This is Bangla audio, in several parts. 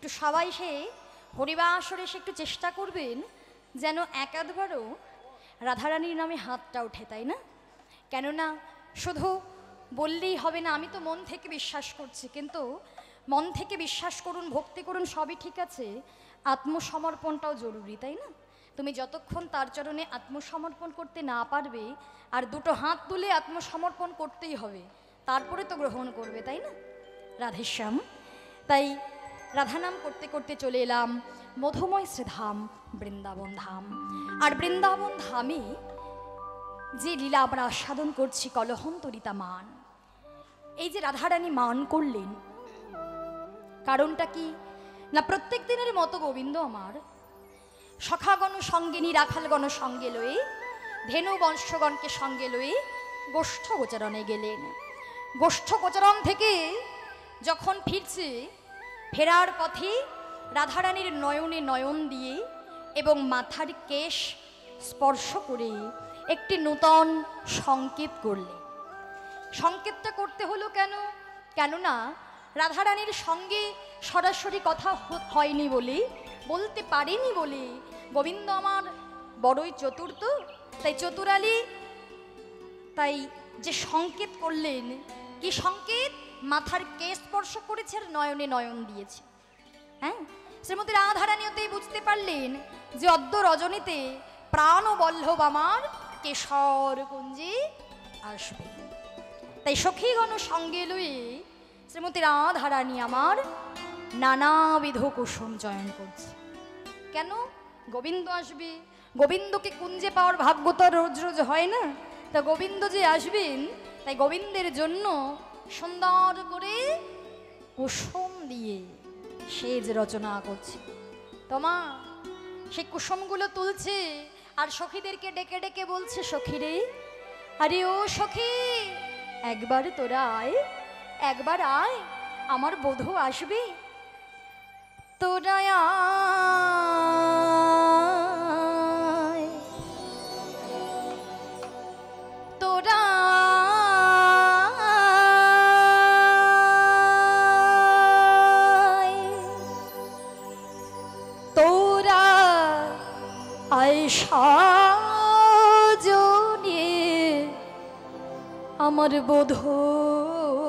একটু সবাই সে হরিবাসরে এসে একটু চেষ্টা করবেন যেন একাধবারও রাধারানীর নামে হাতটা ওঠে, তাই না? কেননা শুধু বললেই হবে না, আমি তো মন থেকে বিশ্বাস করছি, কিন্তু মন থেকে বিশ্বাস করুন, ভক্তি করুন, সবই ঠিক আছে, আত্মসমর্পণটাও জরুরি, তাই না? তুমি যতক্ষণ তার চরণে আত্মসমর্পণ করতে না পারবে, আর দুটো হাত তুলে আত্মসমর্পণ করতেই হবে, তারপরে তো গ্রহণ করবে, তাই না? রাধেশ্যাম। তাই রাধানাম করতে করতে চলে এলাম মধুময় শ্রীধাম বৃন্দাবন ধাম। আর বৃন্দাবন ধামে যে লীলা আমরা আস্বাদন করছি, কলহন্তরিতা মান, এই যে রাধারানী মান করলেন, কারণটা কি না, প্রত্যেক দিনের মতো গোবিন্দ আমার সখাগণ সঙ্গিনী রাখালগণ সঙ্গে লয়ে, ধেনু বংশগণকে সঙ্গে লয়ে গোষ্ঠ গোচরণে গেলেন। গোষ্ঠ গোচরণ থেকে যখন ফিরছে, ফেরার পথে রাধারানীর নয়নে নয়ন দিয়ে এবং মাথার কেশ স্পর্শ করে একটি নূতন সংকেত করলেন। সংকেতটা করতে হলো কেন? কেননা রাধারানীর সঙ্গে সরাসরি কথা হয়নি বলে, বলতে পারেনি বলে, গোবিন্দ আমার বড়ই চতুর্থ, তাই চতুরালী তাই যে সংকেত করলেন, কি সংকেত? মাথার কেশ স্পর্শ করেছে আর নয়নে নয়ন দিয়েছে। হ্যাঁ, শ্রীমতী রাধারানীতেই বুঝতে পারলেন যে অদ্য রজনীতে প্রাণ বল্লভ আমার কেশর কুঞ্জে আসবে। তাই সখীগণ সঙ্গে লয়ে শ্রীমতী রাধারানী আমার নানাবিধ কুসুম চয়ন করছে। কেন? গোবিন্দ আসবে, গোবিন্দকে কুঞ্জে পাওয়ার ভাগ্য তো রোজ রোজ হয় না, তা গোবিন্দ যে আসবেন, তাই গোবিন্দের জন্য সুন্দর করে কুসুম দিয়ে সেজ রচনা করছে। তোমা সেই কুসুমগুলো তুলছে আর সখীদেরকে ডেকে ডেকে বলছে, সখীরে, আরে ও সখী, একবার তোরা আয়, একবার আয়, আমার বধূ আসবে, তোরা আয়, তোরা তোরা আয় সাজনে আমার বধূর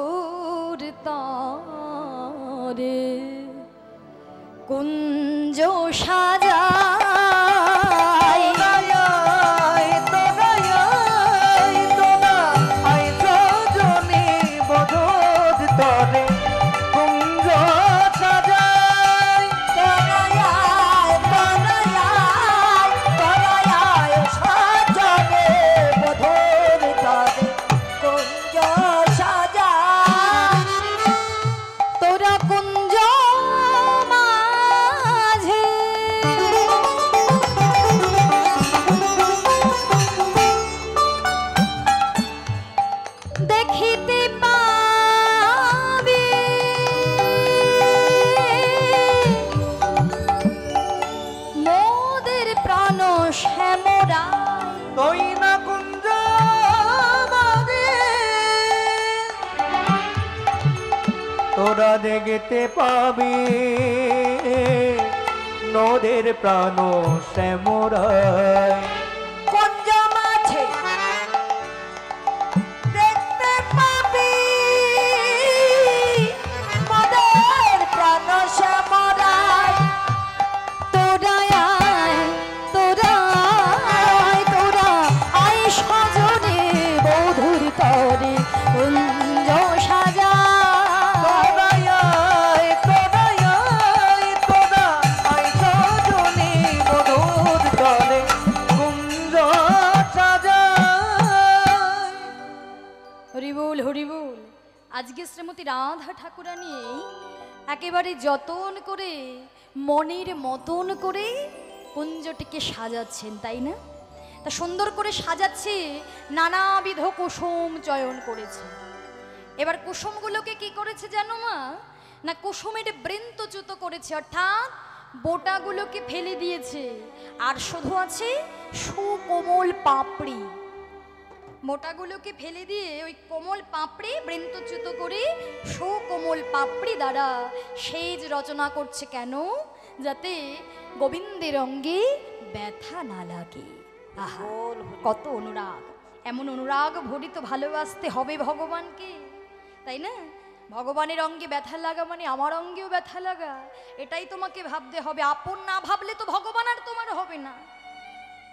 তারে কুঞ্জ সাজাই, তোরা দেখতে পাবি নদের প্রাণ শ্যামরায়। কুঞ্জ মাঝে দেখতে পাবি নদের প্রাণ শ্যামরায়, তোরা আয়, তোরা আয়, তোরা আয় সজনে বধূর তরে কুঞ্জ সাজা। হরিবোল হরিবোল। আজকে শ্রীমতী রাধা ঠাকুরানী একেবারে যতন করে, মনের মতন করে কুঞ্জটিকে সাজাচ্ছেন, তাই না? তা সুন্দর করে সাজাচ্ছে, নানাবিধ কুসুম চয়ন করেছে। এবার কুসুমগুলোকে কি করেছে জানো মা? না কুসুমের বৃন্তচ্যুত করেছে, অর্থাৎ বোটাগুলোকে ফেলে দিয়েছে, আর শুধু আছে সুকোমল পাপড়ি। মোটাগুলোকে ফেলে দিয়ে ওই কোমল পাপড়ি বৃন্তচ্যুত করে সুকোমল পাপড়ি দ্বারা সেজ রচনা করছে। কেন? যাতে গোবিন্দের অঙ্গে ব্যথা না লাগে। আহা, কত অনুরাগ! এমন অনুরাগ ভরিত ভালোবাসতে হবে ভগবানকে, তাই না? ভগবানের অঙ্গে ব্যথা লাগা মানে আমার অঙ্গেও ব্যথা লাগা, এটাই তোমাকে ভাবতে হবে। আপন না ভাবলে তো ভগবান আর তোমার হবে না,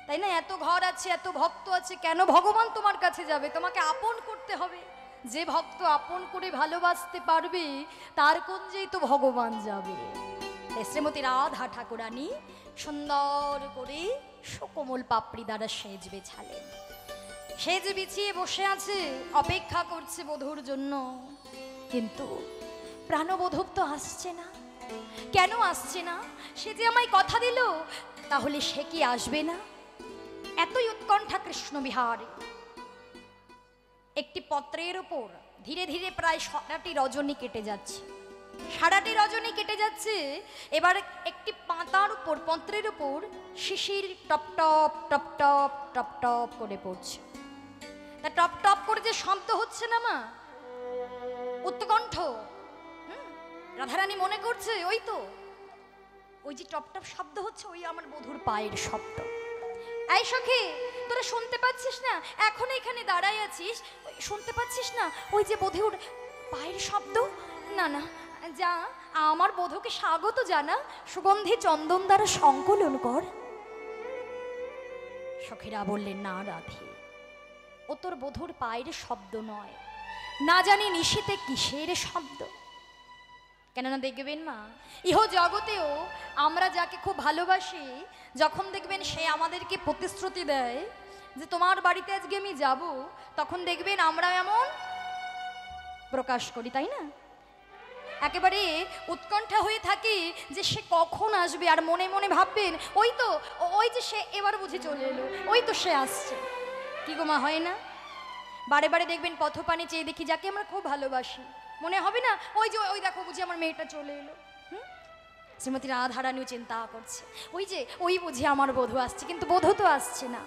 তাই না? এত ঘর আছে, এত ভক্ত আছে, কেন ভগবান তোমার কাছে যাবে? তোমাকে আপন করতে হবে। যে ভক্ত আপন করে ভালোবাসতে পারবে তার কুঞ্জেই তো ভগবান যাবে। শ্রীমতী রাধা ঠাকুরানী সুন্দর করে সুকোমল পাপড়ি দ্বারা সেজ বেছালেন। সেজ বিছিয়ে বসে আছে, অপেক্ষা করছে বধূর জন্য। কিন্তু প্রাণবধূ তো আসছে না। কেন আসছে না? সে যে আমায় কথা দিল, তাহলে সে কি আসবে না? এতই উৎকণ্ঠা কৃষ্ণ বিহারে। একটি পত্রের উপর ধীরে ধীরে প্রায় সারাটি রজনী কেটে যাচ্ছে, সারাটি রজনী কেটে যাচ্ছে। এবার একটি পাতার উপর, পত্রের উপর শিশির টপ টপ টপ টপ টপ টপ করে পড়ছে। তা টপ টপ করে যে শব্দ হচ্ছে না মা, উৎকণ্ঠ। রাধারানী মনে করছে ওই তো, ওই যে টপ টপ শব্দ হচ্ছে, ওই আমার বধূর পায়ের শব্দ। এই সখী, তোরা শুনতে পাচ্ছিস না? এখন এখানে দাঁড়াই আছিস, শুনতে পাচ্ছিস না ওই যে বধূর পায়ের শব্দ? না না, যা আমার বধূকে স্বাগত জানা, সুগন্ধি চন্দন দ্বারা সংকলন কর। সখীরা বললেন, না রাধে, ও তোর বধূর পায়ের শব্দ নয়, না জানি নিশীতে কিসের শব্দ। কেননা দেখবেন মা, ইহ জগতেও আমরা যাকে খুব ভালোবাসি, যখন দেখবেন সে আমাদেরকে প্রতিশ্রুতি দেয় যে তোমার বাড়িতে আজকে আমি যাব, তখন দেখবেন আমরা এমন প্রকাশ করি, তাই না? একেবারে উৎকণ্ঠা হয়ে থাকি যে সে কখন আসবে, আর মনে মনে ভাববেন ওই তো, ওই যে সে এবার বুঝে চলে এলো, ওই তো সে আসছে। কি গো মা, হয় না? বারে বারে দেখবেন পথপানে চেয়ে দেখি যাকে আমরা খুব ভালোবাসি, মনে হবে না ওই যে ওই দেখো বুঝি আমার মেয়েটা চলে এলো। শ্রীমতী রাধারানীও চিন্তা করছে, ওই যে ওই বুঝি আমার বধূ আসছে, কিন্তু বধূ তো আসছে না।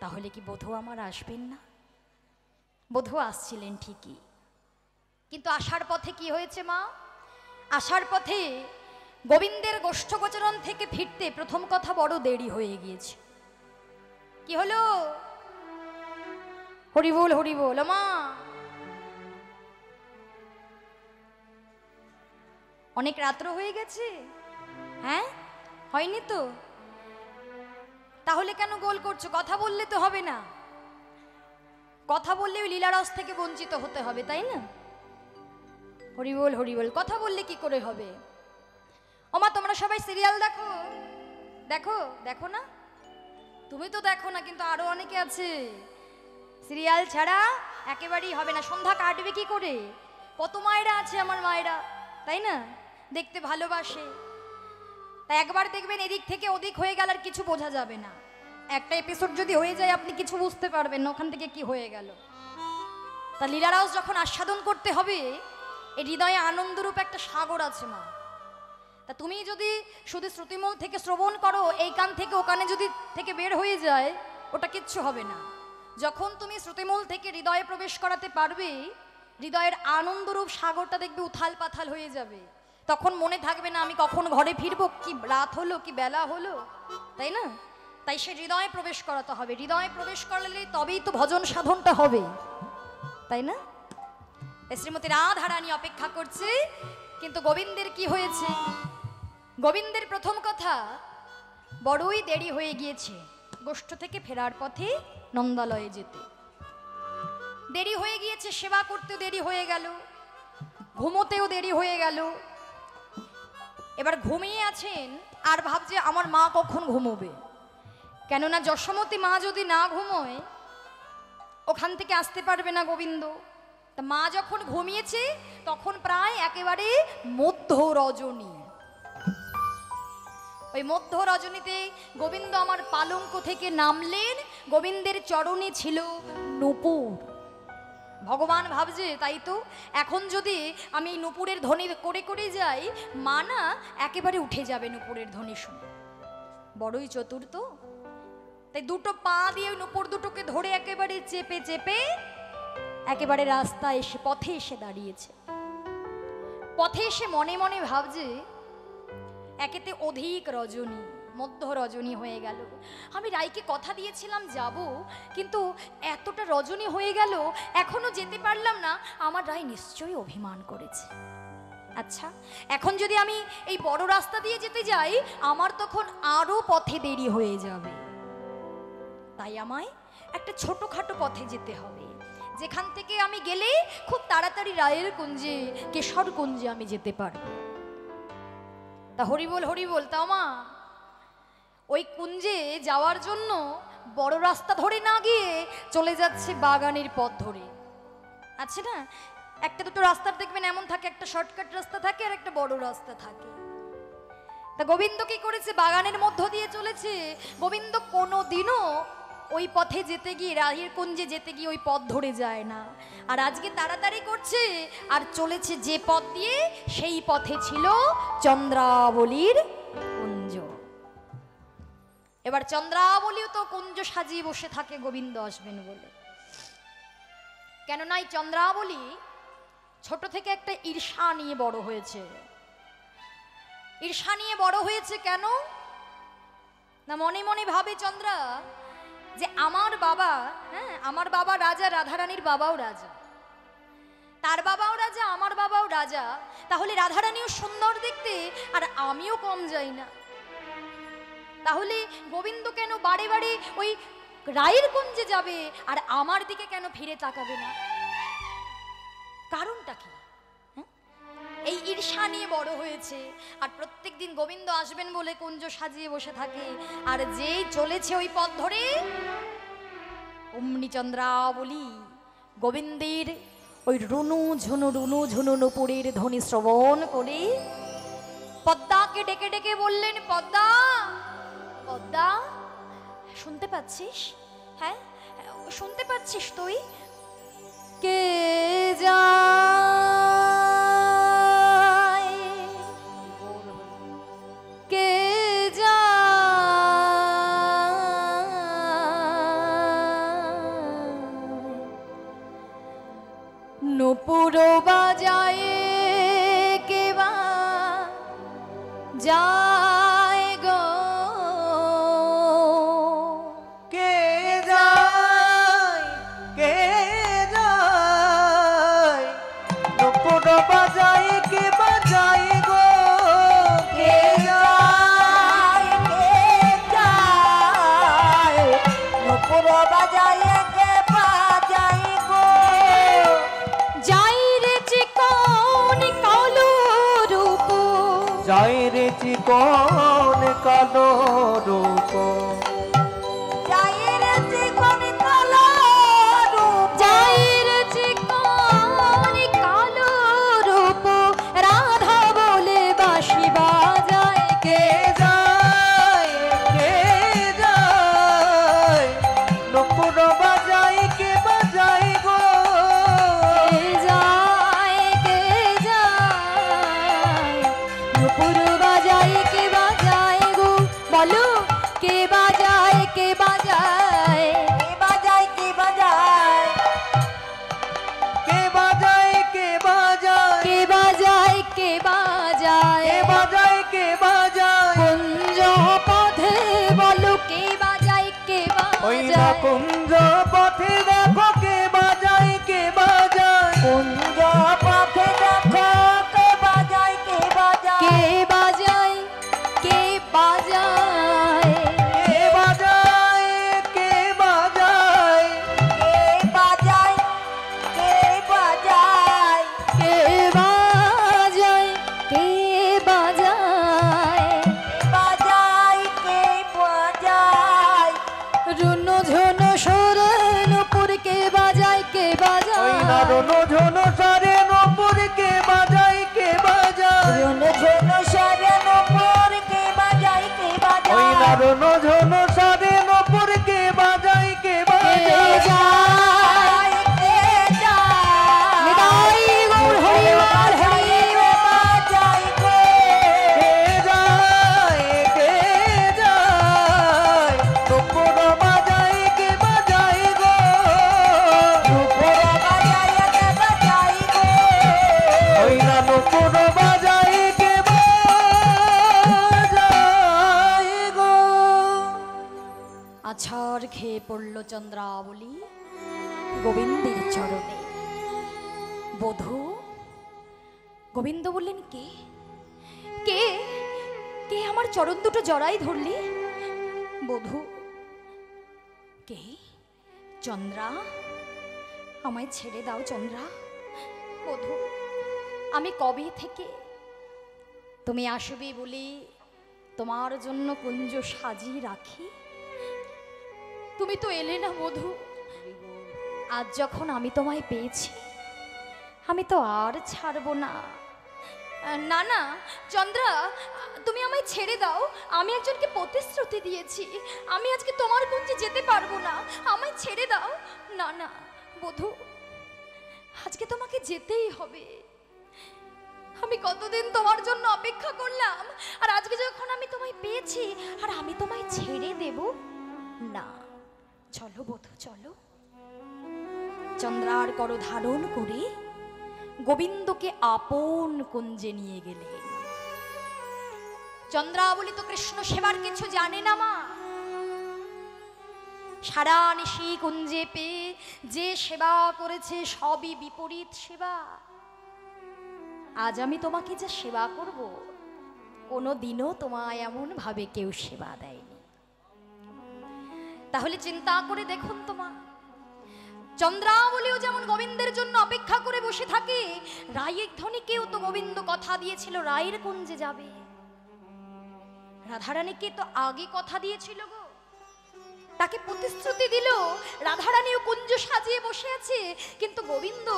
তাহলে কি বধূ আমার আসবেন না? বধূ আসছিলেন ঠিকই, কিন্তু আসার পথে কি হয়েছে মা? আসার পথে গোবিন্দের গোষ্ঠগোচরণ থেকে ফিরতে প্রথম কথা বড় দেরি হয়ে গিয়েছে। কি হলো? হরি বল, হরি বল মা। অনেক রাত্র হয়ে গেছে, হ্যাঁ? হয়নি তো? তাহলে কেন গোল করছো? কথা বললে তো হবে না, কথা বললে ওই লীলারস থেকে বঞ্চিত হতে হবে, তাই না? হরি বল, হরি বল। কথা বললে কি করে হবে? ওমা, তোমরা সবাই সিরিয়াল দেখো? দেখো? দেখো না? তুমি তো দেখো না, কিন্তু আরো অনেকে আছে সিরিয়াল ছাড়া একেবারেই হবে না। সন্ধ্যা কাটবে কি করে? কত মায়েরা আছে আমার মায়েরা, তাই না? দেখতে ভালোবাসে। তাই একবার দেখবেন এদিক থেকে ওদিক হয়ে গেল আর কিছু বোঝা যাবে না। একটা এপিসোড যদি হয়ে যায় আপনি কিছু বুঝতে পারবেন না ওখান থেকে কি হয়ে গেল। তা লীলারাস যখন আস্বাদন করতে হবে, এই হৃদয়ে আনন্দরূপ একটা সাগর আছে মা। তা তুমি যদি শুধু শ্রুতিমূল থেকে শ্রবণ করো, এই কান থেকে ও কানে যদি থেকে বের হয়ে যায়, ওটা কিচ্ছু হবে না। যখন তুমি শ্রুতিমূল থেকে হৃদয়ে প্রবেশ করাতে পারবে, হৃদয়ের আনন্দরূপ সাগরটা দেখবে উথাল পাথাল হয়ে যাবে। তখন মনে থাকবে না আমি কখন ঘরে ফিরবো, কি রাত হলো কি বেলা হলো, তাই না? তাই সে হৃদয়ে প্রবেশ করাতে হবে। হৃদয়ে প্রবেশ করলে তবেই তো ভজন সাধনটা হবে, তাই না? শ্রীমতী রাধারানী অপেক্ষা করছে, কিন্তু গোবিন্দের কি হয়েছে? গোবিন্দের প্রথম কথা, বড়ই দেরি হয়ে গিয়েছে গোষ্ঠ থেকে ফেরার পথে নন্দালয়ে যেতে। দেরি হয়ে গিয়েছে, সেবা করতে দেরি হয়ে গেল, ঘুমোতেও দেরি হয়ে গেল। এবার ঘুমিয়ে আছেন আর ভাবছে আমার মা কখন ঘুমোবে। কেননা যশোমতী মা যদি না ঘুমোয় ওখান থেকে আসতে পারবে না গোবিন্দ। তা মা যখন ঘুমিয়েছে তখন প্রায় একেবারে মধ্য রজনী। ওই মধ্য রজনীতে গোবিন্দ আমার পালঙ্ক থেকে নামলেন, গোবিন্দের চরণে ছিল নূপুর। ভগবান ভাবছে তাই তো, এখন যদি আমি নূপুরের ধ্বনি করে করে যাই, মা না একেবারে উঠে যাবে নূপুরের ধ্বনি শুনে। বড়ই চতুর তো, তাই দুটো পা দিয়ে ওই নুপুর দুটোকে ধরে একেবারে চেপে চেপে একেবারে রাস্তায় এসে পথে এসে দাঁড়িয়েছে। পথে এসে মনে মনে ভাবছে একেতে অধিক রজনী, মধ্য রজনী হয়ে গেল। আমি রাইকে কথা দিয়েছিলাম যাব, কিন্তু এতটা রজনী হয়ে গেল এখনো যেতে পারলাম না। আমার রাই নিশ্চয়ই অভিমান করেছে। আচ্ছা, এখন যদি আমি এই বড় রাস্তা দিয়ে যেতে যাই আমার তখন আরো পথে দেরি হয়ে যাবে। তাই আমায় একটা ছোটখাটো পথে যেতে হবে, যেখান থেকে আমি গেলে খুব তাড়াতাড়ি রায়ের কুঞ্জে, কেশর কুঞ্জে আমি যেতে পারবো। তা হরিবোল হরিবোল, তা মা ওই কুঞ্জে যাওয়ার জন্য বড় রাস্তা ধরে না গিয়ে চলে যাচ্ছে বাগানের পথ ধরে। আছে না, একটা দুটো রাস্তার দেখবেন এমন থাকে, একটা শর্টকাট রাস্তা থাকে আর একটা বড় রাস্তা থাকে। তা গোবিন্দ কি করেছে, বাগানের মধ্য দিয়ে চলেছে। গোবিন্দ কোনোদিনও ওই পথে যেতে গিয়ে, রায়ের কুঞ্জে যেতে গিয়ে ওই পথ ধরে যায় না। আর আজকে তাড়াতাড়ি করছে আর চলেছে যে পথ দিয়ে, সেই পথে ছিল চন্দ্রাবলীর কুঞ্জ। এবার চন্দ্রাবলীও তো কুঞ্জ সাজিয়ে বসে থাকে গোবিন্দ আসবেন বলে। কেননা এই চন্দ্রাবলী ছোট থেকে একটা ঈর্ষা নিয়ে বড় হয়েছে। ঈর্ষা নিয়ে বড় হয়েছে কেন না, মনে মনে ভাবে চন্দ্রা যে আমার বাবা, হ্যাঁ আমার বাবা রাজা, রাধারানীর বাবাও রাজা, তার বাবাও রাজা, আমার বাবাও রাজা, তাহলে রাধারানীও সুন্দর দেখতে আর আমিও কম যাই না। তাহলে গোবিন্দ কেন বারে বারে ওই রায়ের কুঞ্জে যাবে আর আমার দিকে কেন ফিরে তাকাবে না? কারণটা কি? এই ঈর্ষা নিয়ে বড় হয়েছে। আর প্রত্যেকদিন গোবিন্দ আসবেন বলে কুঞ্জ সাজিয়ে বসে থাকে। আর যেই চলেছে ওই পথ ধরে, অমনি চন্দ্রাবলী গোবিন্দের ওই রুনু ঝুনু নুপুরের ধ্বনি শ্রবণ করে পদ্মাকে ডেকে ডেকে বললেন, পদ্মা পদ্মা, শুনতে পাচ্ছিস? হ্যাঁ শুনতে পাচ্ছিস তুই? কে যায়, কে যায়, নুপুর বাজায় কে বা যায় গো, কে যায়, কে যায়, নুপুর বাজায় কে বাজায় গো, কে যায়, কে যায়, নুপুর বাজায় কে বাজায় গো, যাই রে চিকন কালো রূপ, যাই রে চিকন কালো রূপ, যাই রে চিকন কালো রূপ, যাই রে চিকন কালো রূপ, রাধা বলে বাঁশি বাজায় কে যায়, কে যায়, নুপুর বাজায় কে বাজায় গো, কে যায়, কে যায়, নুপুর বাজায় কে বাজায় গো, বলো কে বাজায়, কে বাজায়, কে বাজায়, কে বাজায়, কে বাজায়, কে বাজায়, কে বাজায়, কে বাজায়, কে বাজায়, কে বাজায়, কুঞ্জ পথে বলো কে বাজায়, কে ওই না বাজায়, কুঞ্জ পথে দেখো কে বাজায়, কে বাজায়, কুঞ্জ পথে দেখো কে বাজায়, কে বাজায়, কে বাজায়, কে বাজায়, কে বাজায়, কে বাজায়, কে বাজায়, কে বাজায়, কে বাজায়, কে বাজায়, বাজায়, কে বাজায়, রুনু ঝুনু সুরে নুপুর কে বাজায়, কে ওই বাজায়, না রনো ঝনো সারে নুপুর কে বাজায়, কে বাজায়, রুনু ঝুনু সুরে নুপুর কে বাজায়, কে ওই না বাজায়, রনো ঝনো সারে নুপুর কে বাজায়, কে কে বাজায়, যায়, কে যায়, নিতাই গৌর হরিবার হরি বাজায় গো, কে যায়, কে যায়, নুপুর আছাড় খেয়ে পড়ল চন্দ্রাবলী গোবিন্দের চরণে। বধূ, গোবিন্দ বললেন, কে কে কে আমার চরণ দুটো জড়াই ধরলি? বধূ, কে? চন্দ্রা, আমায় ছেড়ে দাও চন্দ্রা। বধূ, আমি কবে থেকে তুমি আসবে বলে তোমার জন্য কুঞ্জ সাজিয়ে রাখি, তুমি তো এলে না বধূ। আজ যখন আমি তোমায় পেয়েছি, আমি তো আর ছাড়বো না। না না চন্দ্রা, তুমি আমায় ছেড়ে দাও। আমি একজনকে প্রতিশ্রুতি দিয়েছি, আমি আজকে তোমার কুঞ্জে যেতে পারবো না। আমায় ছেড়ে দাও। না না বধূ, আজকে তোমাকে যেতেই হবে। আমি কতদিন তোমার জন্য অপেক্ষা করলাম, আর আজকে যখন আমি তোমায় পেয়েছি আর আমি তোমায় ছেড়ে দেব না। চলো বধূ চলো। চন্দ্রার কর ধারণ করে গোবিন্দকে আপন কুঞ্জে নিয়ে গেলেন। চন্দ্রাবলী তো কৃষ্ণ সেবার কিছু জানে না মা। সারা নিশি কুঞ্জে পেয়ে যে সেবা করেছে সবই বিপরীত সেবা। আজ আমি তোমাকে যা সেবা করব, কোনো দিনও তোমায় এমন ভাবে কেউ সেবা দেয়নি। তাহলে চিন্তা করে দেখুন তোমা, চন্দ্রাবলীও যেমন গোবিন্দের জন্য অপেক্ষা করে বসে থাকে, রায়ের ধনীকেও তো গোবিন্দ কথা দিয়েছিল রায়ের কুঞ্জে যাবে। রাধারানীকে তো আগে কথা দিয়েছিল গো, তাকে প্রতিশ্রুতি দিল, রাধারানীও কুঞ্জ সাজিয়ে বসে আছে। কিন্তু গোবিন্দ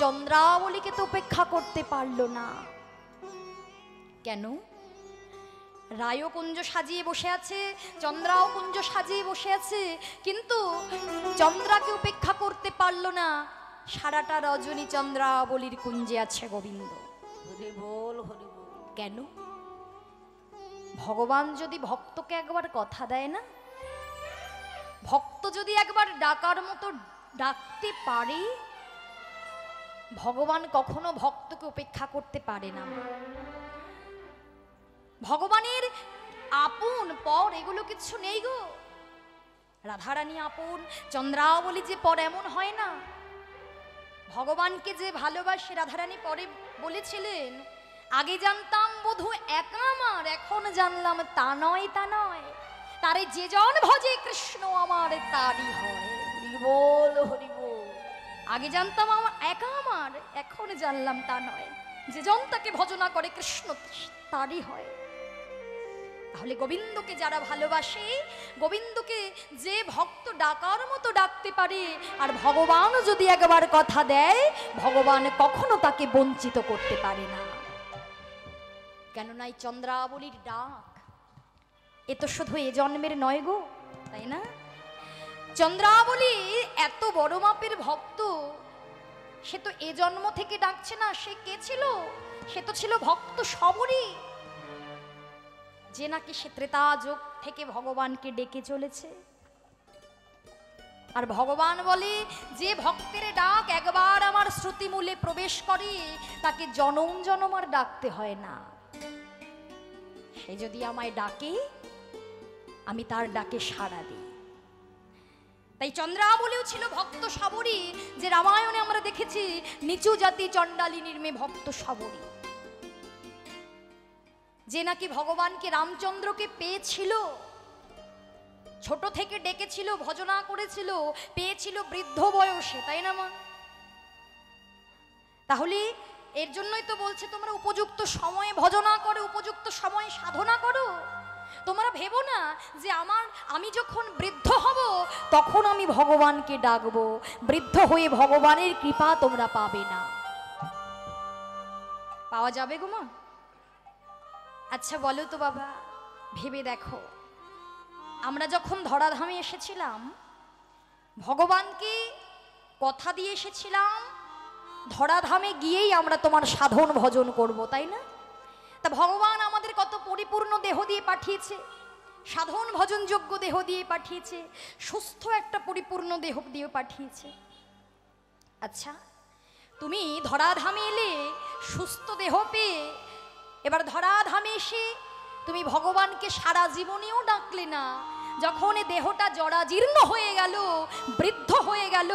চন্দ্রাবলীকে তো উপেক্ষা করতে পারল না। কেন? রায়ও কুঞ্জ সাজিয়ে বসে আছে, চন্দ্রাও কুঞ্জ সাজিয়ে বসে আছে, কিন্তু চন্দ্রাকে উপেক্ষা করতে পারল না। সারাটা রজনী চন্দ্রাবলীর কুঞ্জে আছে গোবিন্দ। হরি বল হরি বল। কেন? ভগবান যদি ভক্তকে একবার কথা দেয় না, ভক্ত যদি একবার ডাকার মতো ডাকতে পারে, ভগবান কখনো ভক্তকে উপেক্ষা করতে পারে না। ভগবানের আপন পর এগুলো কিছু নেই গো। রাধারানী আপন, চন্দ্রাবলী যে পর এমন হয় না। ভগবানকে যে ভালোবাসে রাধারানী পরে বলেছিলেন, আগে জানতাম বধূ একা আমার, এখন জানলাম তা নয় তা নয়, তারে যে জন ভজে কৃষ্ণ আমার তারই হয়। হরি বল হরি বল। আগে জানতাম আমার একা আমার, এখন জানলাম তা নয়, যে জন তাকে ভজনা করে কৃষ্ণ তারই হয়। তাহলে গোবিন্দকে যারা ভালোবাসে, গোবিন্দকে যে ভক্ত ডাকার মতো ডাকতে পারে, আর ভগবানও যদি একবার কথা দেয়, ভগবান কখনো তাকে বঞ্চিত করতে পারে না। কেননা এই চন্দ্রাবলীর ডাক এ তো শুধু এ জন্মের নয় গো, তাই না? চন্দ্রাবলী এত বড় মাপের ভক্ত, সে তো এ জন্ম থেকে ডাকছে না। সে কে ছিল? সে তো ছিল ভক্ত সবরী, যে নাকি সে ত্রেতা যুগ থেকে ভগবানকে ডেকে চলেছে। আর ভগবান বলে, যে ভক্তের ডাক একবার আমার শ্রুতিমূলে প্রবেশ করে, তাকে জনম জনম আর ডাকতে হয় না। সে যদি আমায় ডাকে, আমি তার ডাকে সাড়া দিই। তাই চন্দ্রাবলীও ছিল ভক্ত সবরী, যে রামায়ণে আমরা দেখেছি নিচু জাতি চণ্ডালিনীর মেয়ে ভক্ত সবরী, যে নাকি ভগবানকে রামচন্দ্রকে পেয়েছিল, ছোট থেকে ডেকেছিল, ভজনা করেছিল, পেয়েছিল বৃদ্ধ বয়সে, তাই না মা? তাহলে এর জন্যই তো বলছে তোমরা উপযুক্ত সময়ে ভজনা করো, উপযুক্ত সময়ে সাধনা করো। তোমরা ভেবো না যে আমি যখন বৃদ্ধ হব তখন আমি ভগবানকে ডাকবো। বৃদ্ধ হয়ে ভগবানের কৃপা তোমরা পাবে না। পাওয়া যাবে গো মা? আচ্ছা বলো তো বাবা, ভেবে দেখো, আমরা যখন ধরাধামে এসেছিলাম, ভগবানকে কথা দিয়ে এসেছিলাম ধরাধামে গিয়েই আমরা তোমার সাধন ভজন করব, তাই না? তা ভগবান আমাদের কত পরিপূর্ণ দেহ দিয়ে পাঠিয়েছে, সাধন ভজন যোগ্য দেহ দিয়ে পাঠিয়েছে, সুস্থ একটা পরিপূর্ণ দেহ দিয়ে পাঠিয়েছে। আচ্ছা, তুমি ধরাধামে এলে সুস্থ দেহ পেয়ে, এবার ধরাধামে এসে তুমি ভগবানকে সারা জীবনেও ডাকলে না, যখন এ দেহটা জরাজীর্ণ হয়ে গেল, বৃদ্ধ হয়ে গেল,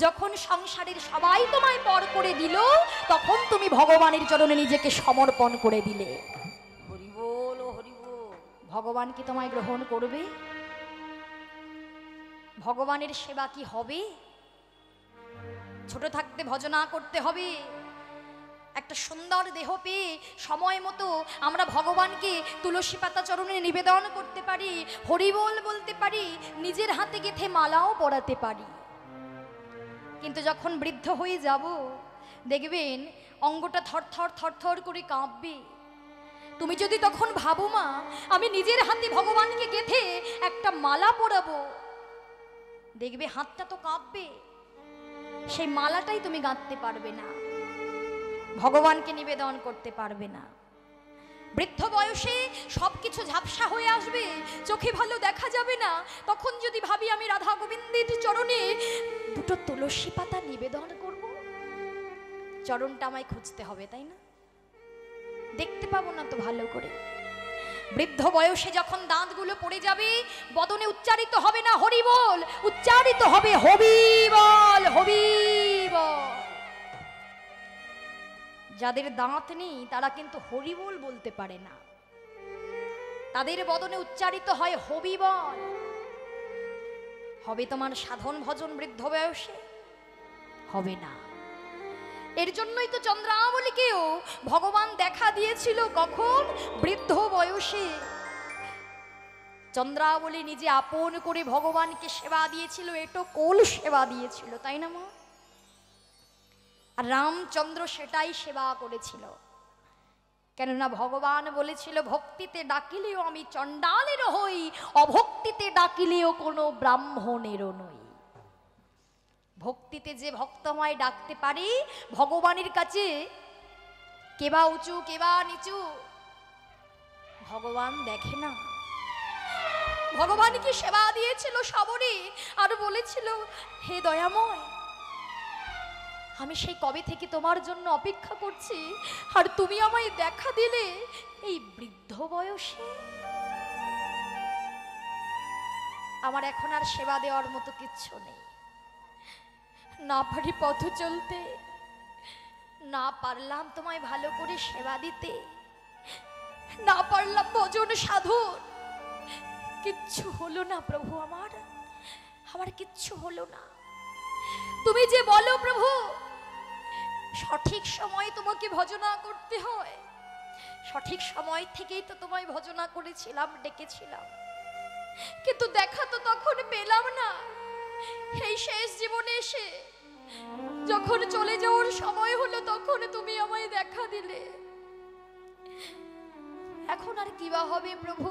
যখন সংসারের সবাই তোমায় পর করে দিল, তখন তুমি ভগবানের চরণে নিজেকে সমর্পণ করে দিলে। হরি বল ও হরি বল। ভগবান কি তোমায় গ্রহণ করবে? ভগবানের সেবা কি হবে? ছোট থাকতে ভজনা করতে হবে, একটা সুন্দর দেহ পেয়ে সময় মতো আমরা ভগবানকে তুলসী পাতা চরণে নিবেদন করতে পারি, হরিবোল বলতে পারি, নিজের হাতে গেঁথে মালাও পরাতে পারি। কিন্তু যখন বৃদ্ধ হয়ে যাব, দেখবেন অঙ্গটা থরথর থরথর করে কাঁপবে। তুমি যদি তখন ভাবো মা আমি নিজের হাতে ভগবানকে গেঁথে একটা মালা পরাবো, দেখবে হাতটা তো কাঁপবে, সেই মালাটাই তুমি গাঁথতে পারবে না, ভগবানকে নিবেদন করতে পারবে না। বৃদ্ধ বয়সে সবকিছু ঝাপসা হয়ে আসবে, চোখে ভালো দেখা যাবে না। তখন যদি ভাবি আমি রাধা গোবিন্দের চরণে দুটো তুলসী পাতা নিবেদন করব, চরণটা আমায় খুঁজতে হবে, তাই না? দেখতে পাবো না তো ভালো করে। বৃদ্ধ বয়সে যখন দাঁতগুলো পড়ে যাবে, বদনে উচ্চারিত হবে না হরি বল, উচ্চারিত হবে হবি বল, হবি বল। যাদের দাঁত নেই তারা কিন্তু হরি বল বলতে পারে না, তাদের বদনে উচ্চারিত হয় হবি বল। হবে তোমার সাধন ভজন বৃদ্ধ বয়সে? হবে না। এর জন্যই তো চন্দ্রাবলীকেও ভগবান দেখা দিয়েছিল কখন? বৃদ্ধ বয়সে। চন্দ্রাবলী নিজে আপন করে ভগবানকে সেবা দিয়েছিল, এটো কোল সেবা দিয়েছিল, তাই না মা? আর রামচন্দ্র সেটাই সেবা করেছিল, কেননা ভগবান বলেছিল ভক্তিতে ডাকিলেও আমি চণ্ডালেরও হই, অভক্তিতে ডাকিলেও কোনো ব্রাহ্মণেরও নই। ভক্তিতে যে ভক্তময় ডাকতে পারে ভগবানের কাছে, কেবা উঁচু কেবা নিচু ভগবান দেখে না। ভগবানকে সেবা দিয়েছিল সবরে, আর বলেছিল হে দয়াময়, আমি সেই কবে থেকে তোমার জন্য অপেক্ষা করছি, আর তুমি আমায় দেখা দিলে এই বৃদ্ধ বয়সে। আমার এখন আর সেবা দেওয়ার মতো কিচ্ছু নেই, না পারি পথ চলতে, না পারলাম তোমায় ভালো করে সেবা দিতে, না পারলাম ভজন সাধন, কিচ্ছু হলো না প্রভু, আমার কিচ্ছু হলো না। তুমি যে বলো প্রভু সঠিক সময় তোমাকে ভজনা করতে হয়, সঠিক সময় থেকেই তো তোমায় ভজনা করেছিলাম, ডেকেছিলাম, কিন্তু দেখা তো তখন পেলাম না। এই শেষ জীবনে এসে যখন চলে যাওয়ার সময় হলো, তখন তুমি আমায় দেখা দিলে। এখন আর কিবা হবে প্রভু,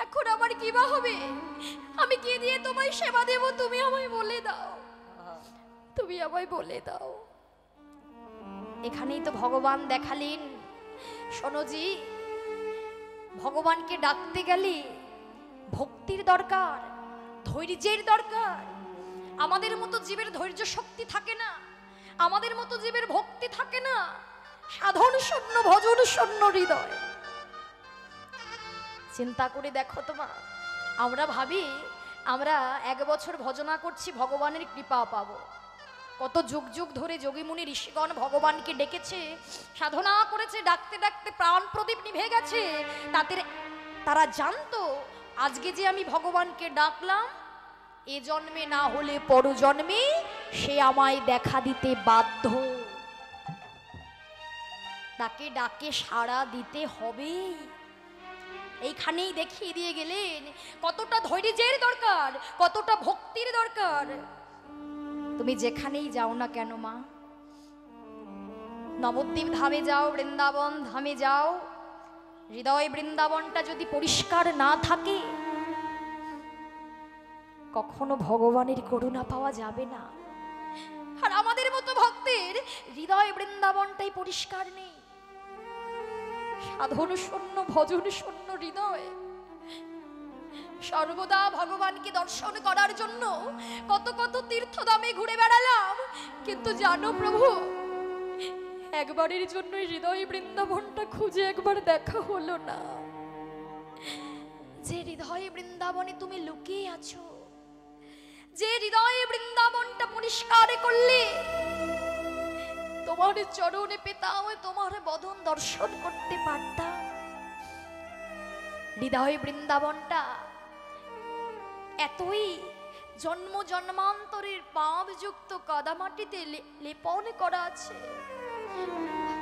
এখন আমার কিবা হবে? আমি কি দিয়ে তোমায় সেবা দেব? তুমি আমায় বলে দাও, তুমি আমায় বলে দাও। এখানেই তো ভগবান দেখালেন, শোনোজি, ভগবানকে ডাকতে গেলে ভক্তির দরকার, ধৈর্যের দরকার। আমাদের মতো জীবের ধৈর্য শক্তি থাকে না, আমাদের মতো জীবের ভক্তি থাকে না, সাধন শূন্য ভজন শূন্য হৃদয়। চিন্তা করে দেখো তোমা, আমরা ভাবি আমরা 1 বছর ভজনা করছি ভগবানের কৃপা পাবো। কত যুগ যুগ ধরে যোগীমুনি ঋষিগণ ভগবানকে ডেকেছে, সাধনা করেছে, ডাকতে ডাকতে প্রাণ প্রদীপ নিভে গেছে। তারা জানতো আজকে যে আমি ভগবানকে ডাকলাম, এ জন্মে না হলে পর জন্মে সে আমায় দেখা দিতে বাধ্য, তাকে ডাকে সাড়া দিতে হবে। এইখানেই দেখিয়ে দিয়ে গেলেন কতটা ধৈর্যের দরকার, কতটা ভক্তির দরকার। তুমি যেখানেই যাও না কেন মা, নবদ্বীপ ধামে যাও, বৃন্দাবন ধামে যাও, হৃদয় বৃন্দাবনটা যদি পরিষ্কার না থাকে, কখনো ভগবানের করুণা পাওয়া যাবে না। আর আমাদের মতো ভক্তের হৃদয় বৃন্দাবনটাই পরিষ্কার নেই, সাধন শূন্য ভজন শূন্য হৃদয়। সর্বদা ভগবানকে দর্শন করার জন্য কত কত তীর্থধামে ঘুরে বেড়ালাম, কিন্তু জানো প্রভু, একবারের জন্য হৃদয় বৃন্দাবনটা খুঁজে একবার দেখা হলো না। যে হৃদয়ে বৃন্দাবনে তুমি লুকিয়ে আছো, যে হৃদয়ে বৃন্দাবনটা পরিষ্কার করলে তোমার চরণে পেতাম, তোমার বদন দর্শন করতে পারতাম। হৃদয় বৃন্দাবনটা এতই জন্ম জন্মান্তরের পাপযুক্ত কাদামাটিতে লেপন করা আছে,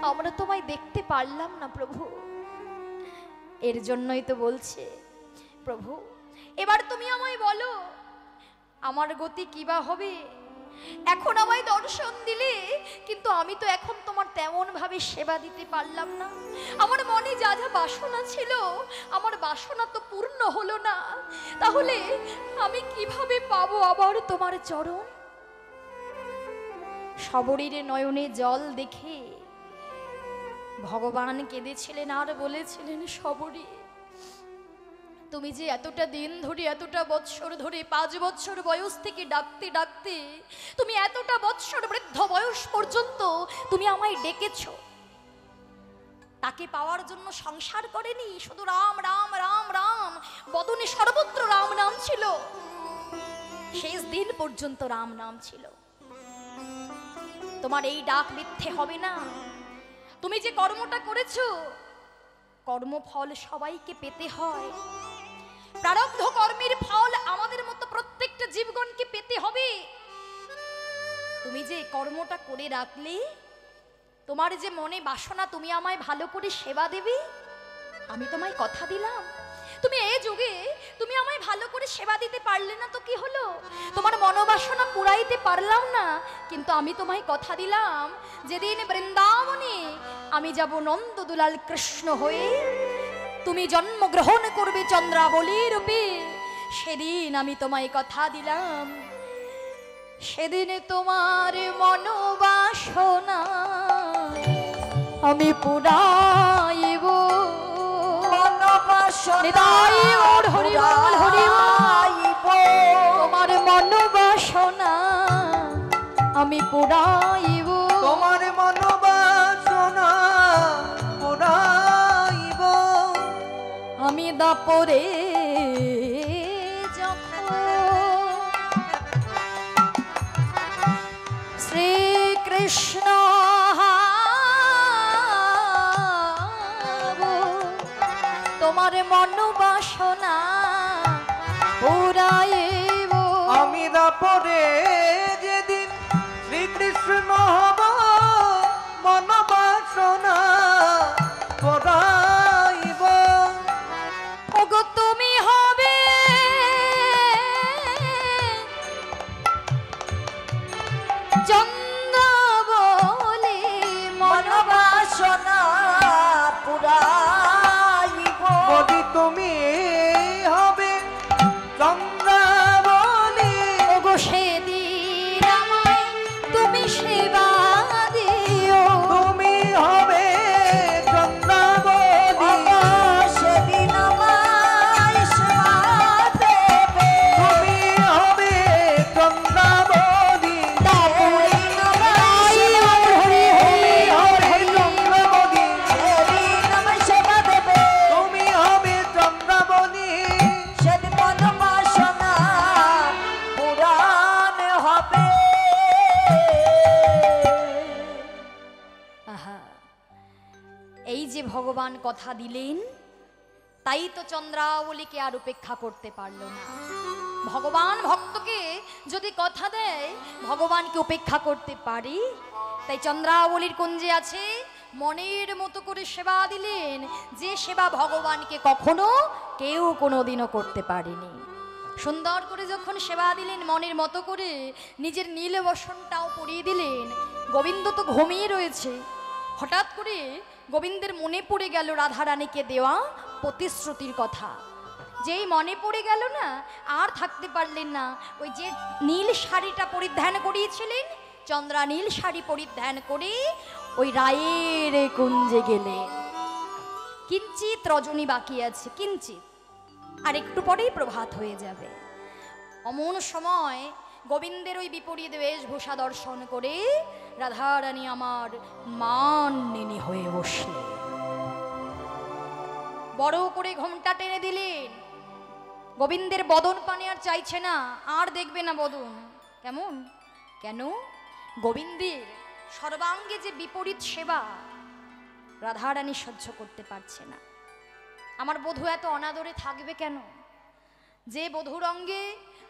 আমরা তোমায় দেখতে পারলাম না প্রভু। এর জন্যই তো বলছে প্রভু, এবার তুমি আমায় বলো আমার গতি কিবা হবে। এখন আমায় দর্শন দিলে, কিন্তু আমি তো এখন তোমার তেমন ভাবে সেবা দিতে পারলাম না। আমার মনে যা যা বাসনা ছিল, আমার বাসনা তো পূর্ণ হলো না। তাহলে আমি কিভাবে পাবো আবার তোমার চরণ? সবরীরে নয়নে জল দেখে ভগবান কেঁদেছিলেন আর বলেছিলেন, সবরী তুমি যে এতটা দিন ধরে, এতটা বৎসর ধরে, 5 বছর বয়স থেকে ডাকতে ডাকতে তুমি এতটা বৎসর বৃদ্ধ বয়স পর্যন্ত তুমি আমায় ডেকেছো, তাকে পাওয়ার জন্য সংসার করেনি, শুধু রাম রাম রাম রাম, বদনে সর্বত্র রাম নাম ছিল, শেষ দিন পর্যন্ত রাম নাম ছিল। তোমার এই ডাক মিথ্যে হবে না। তুমি যে কর্মটা করেছো, কর্মফল সবাইকে পেতে হয়। প্রারব্ধ কর্মের ফল আমাদের মতো প্রত্যেকটা জীবগণকে পেতে হবে। তুমি যে কর্মটা করে রাখলে, তোমার যে মনে বাসনা তুমি আমায় ভালো করে সেবা দেবে, আমি তোমায় কথা দিলাম। তুমি এই যুগে তুমি আমায় ভালো করে সেবা দিতে পারলে না তো কি হলো? তোমার মনোবাসনা পুরাইতে পারলাম না, কিন্তু আমি তোমায় কথা দিলাম, যেদিন বৃন্দাবনে আমি যাব নন্দ দুলাল কৃষ্ণ হয়ে, তুমি জন্মগ্রহণ করবে চন্দ্রাবলী রূপে, সেদিন আমি তোমায় কথা দিলাম, সেদিন তোমার মনোবাসনা আমি পুরাইব। তোমার মনোবাসনা আমি পুরাইব, তোমার মনোবাসনা পুরাইব। আমি দাপরে যখন শ্রীকৃষ্ণ তোমার মনোবাসনা পুরাইব। আমি দাপরে যেদিন শ্রীকৃষ্ণ হব, মনোবাসনা পুরাইব। ওগো তুমি হবে চন্দ্রাবলী, মনোবাসনা পুরাইব। যদি তুমি হবে চন্দ্রাবলী, ওগো সেদিন আমায় তুমি সেবা দিও। তুমি হবে চন্দ্রাবলী, সেদিন আমায় সেবা দেবে। তুমি হবে চন্দ্রাবলী, সেদিন আমায় সেবা দেবে। সেদিন আমায় সেবা দেবে। তুমি হবে চন্দ্রাবলী, সেদিন মনোবাসনা পুরাণ হবে। আহা, এই যে ভগবান কথা দিলেন, তাই তো চন্দ্রাবলীকে আর উপেক্ষা করতে পারল না। ভগবান ভক্তকে যদি কথা দেয়, ভগবানকে উপেক্ষা করতে পারি? তাই চন্দ্রাবলীর কুঞ্জে আছে, মনের মতো করে সেবা দিলেন, যে সেবা ভগবানকে কখনো কেউ কোনোদিনও করতে পারেনি। সুন্দর করে যখন সেবা দিলেন মনের মতো করে, নিজের নীল বসনটাও পরিয়ে দিলেন। গোবিন্দ তো ঘুমিয়ে রয়েছে, হঠাৎ করে গোবিন্দের মনে পড়ে গেল রাধারানীকে দেওয়া প্রতিশ্রুতির কথা। যেই মনে পড়ে গেল না, আর থাকতে পারলেন না। ওই যে নীল শাড়িটা পরিধান করিয়েছিলেন, চন্দ্রা নীল শাড়ি পরিধান করে ওই রায়ের কুঞ্জে গেলেন। কিঞ্চিত রজনী বাকি আছে, কিঞ্চিত, আর একটু পরেই প্রভাত হয়ে যাবে। অমন সময় গোবিন্দের ওই বিপরীত বেশভূষা দর্শন করে রাধারানী আমার মানিনী হয়ে বসলেন। বড় করে ঘোমটা টেনে দিলেন, গোবিন্দের বদন পানে আর চাইছে না, আর দেখবে না বদন। কেমন? কেন? গোবিন্দের সর্বাঙ্গে যে বিপরীত সেবা রাধারানী সহ্য করতে পারছে না। আমার বধূ এত অনাদরে থাকবে কেন? যে বধূর অঙ্গে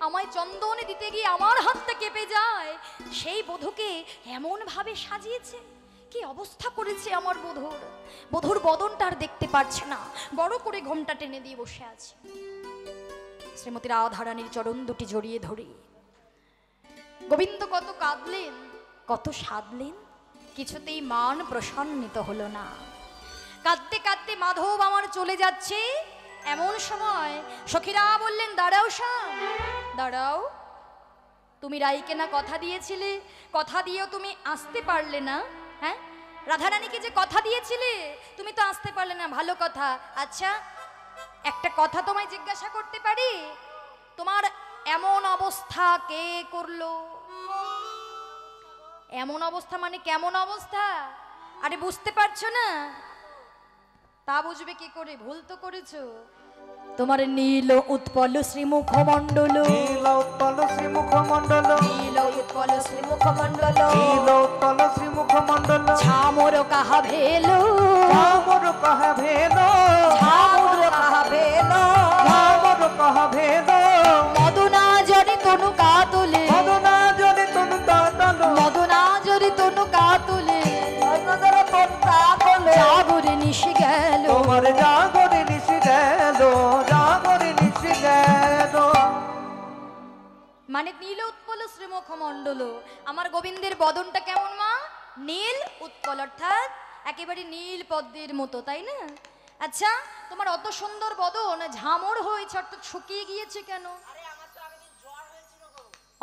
আমায় চন্দন দিতে গিয়ে আমার হাতটা কেঁপে যায়, সেই বধূকে এমন ভাবে সাজিয়েছে, কি অবস্থা করেছে আমার বধূর। বধূর বদনটা আর দেখতে পারছে না, বড় করে ঘোমটা টেনে দিয়ে বসে আছে। শ্রীমতী রাধারানীর চরণ দুটি জড়িয়ে ধরে গোবিন্দ কত কাঁদলেন, কত সাধলেন, কিছুতেই মান প্রসন্নিত হলো না। কাঁদতে কাঁদতে মাধব আমার চলে যাচ্ছে, এমন সময় সখীরা বললেন, দাঁড়াও শ্যাম, দাঁড়াও। তুমি রাইকে না কথা দিয়েছিলে, কথা দিয়েও তুমি আসতে পারলে না। হ্যাঁ, রাধারানীকে যে কথা দিয়েছিলে, তুমি তো আসতে পারলে না, ভালো কথা। আচ্ছা, একটা কথা তোমায় জিজ্ঞাসা করতে পারি? তোমার এমন অবস্থা কে করলো? এমন অবস্থা মানে কেমন অবস্থা? আরে বুঝতে পারছো না? তা বুঝবে কি করে? ভুল তো করেছো। তোমার নীল উৎপল শ্রীমুখমণ্ডল, নীল উৎপল শ্রীমুখমণ্ডল, নীল উৎপল শ্রীমুখমণ্ডল, নীল উৎপল শ্রীমুখমণ্ডল, ছামর কাহা ভেলো, ঝামর কাহা ভেলো, ছামর কাহা ভেলো, ঝামর কাহা ভেলো, মদনা জনি তনু কাতুলে, মদনা জলে তনু তাতালো, মদনা জনি তনু কাতুলে, মদনার তনু তাতালো, জাগরে নিশি গেল, তোমার জাগরে নিশি গেল, জাগরে নিশি গেল। মানে নীল উৎপল শ্রীমুখমণ্ডল। আমার গোবিন্দের বদনটা কেমন মা? নীল উৎপল, অর্থাৎ একেবারে নীল পদ্মের মতো, তাই না? আচ্ছা, তোমার অত সুন্দর বদন ঝামর হয়েছে, অর্থাৎ শুকিয়ে গিয়েছে কেন?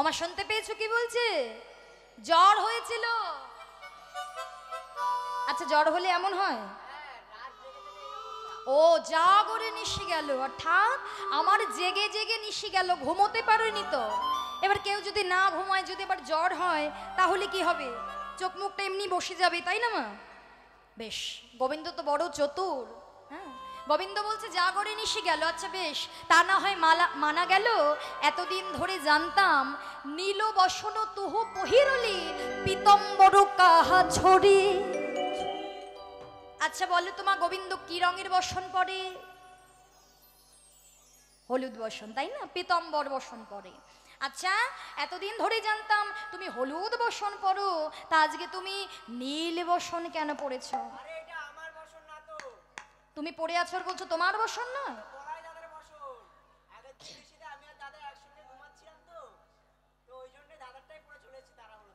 আমার শুনতে পেয়েছো কি বলছে? জ্বর হয়েছিল। আচ্ছা, জ্বর হলে এমন হয়? ও, জাগরে নিশি গেল, অর্থাৎ আমার জেগে জেগে নিশি গেল, ঘুমোতে পারোনি তো। এবার কেউ যদি না ঘুমায়, যদি এবার জ্বর হয়, তাহলে কি হবে? চোখ মুখটা এমনি বসে যাবে, তাই না মা? বেশ, গোবিন্দ তো বড় চতুর। হ্যাঁ, গোবিন্দ বলছে জাগরে নিশি গেল। আচ্ছা বেশ, তা না হয় মানা গেল। এতদিন ধরে জানতাম নীল বসন তুহু পহিরলি পীতম্বর কাহা ছড়ি। আচ্ছা বলো তো মা, গোবিন্দ কি রঙের বসন পরে? হলুদ বসন, তাই না? পীতম্বর বসন পরে। আচ্ছা, এতদিন ধরে জানতাম তুমি হলুদ বসন পরো, তা আজকে তুমি নীল বসন কেন পরেছো? তুমি পরে আছো আর বলছো তোমার বসন না?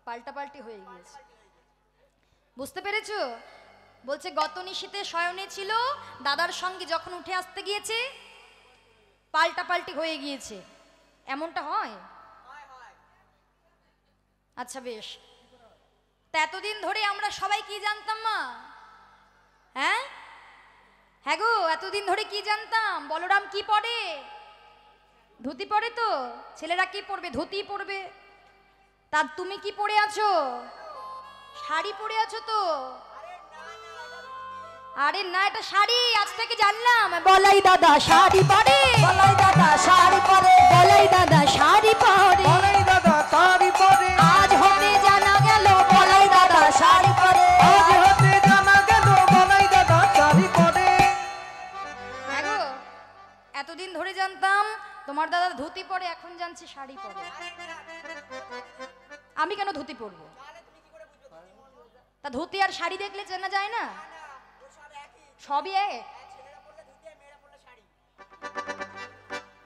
পাল্টা পাল্টি হয়ে গিয়েছে, বুঝতে পেরেছো? বলছে গত নিশীতে শয়নে ছিল, দাদার সঙ্গে যখন উঠে আসতে গিয়েছে পাল্টা পাল্টি হয়ে গিয়েছে। এমনটা হয়? আচ্ছা বেশ, তা এতদিন ধরে আমরা সবাই কি জানতাম মা? হ্যাঁ হ্যাঁ গো, এতদিন ধরে কি জানতাম? বলরাম কি পরে? ধুতি পরে তো। ছেলেরা কি পরবে? ধুতি পরবে। তা তুমি কি পরে আছো? শাড়ি পরে আছো তো? আরে না, এটা শাড়ি, আজ থেকে জানলাম। বলাই দাদা শাড়ি পরে, বলাই দাদা শাড়ি পরে, বলাই দাদা শাড়ি পরে, বলাই দাদা শাড়ি পরে, আজ হতে জানা গেল বলাই দাদা শাড়ি পরে। আজ হতে জানা গেল বলাই দাদা শাড়ি পরে। হ্যাঁ গো, এতদিন ধরে জানতাম তোমার দাদা ধুতি পরে, এখন জানছি শাড়ি পরে। আমি কেন ধুতি পরবো? তা ধুতি আর শাড়ি দেখলে চেনা যায় না? সবই এক।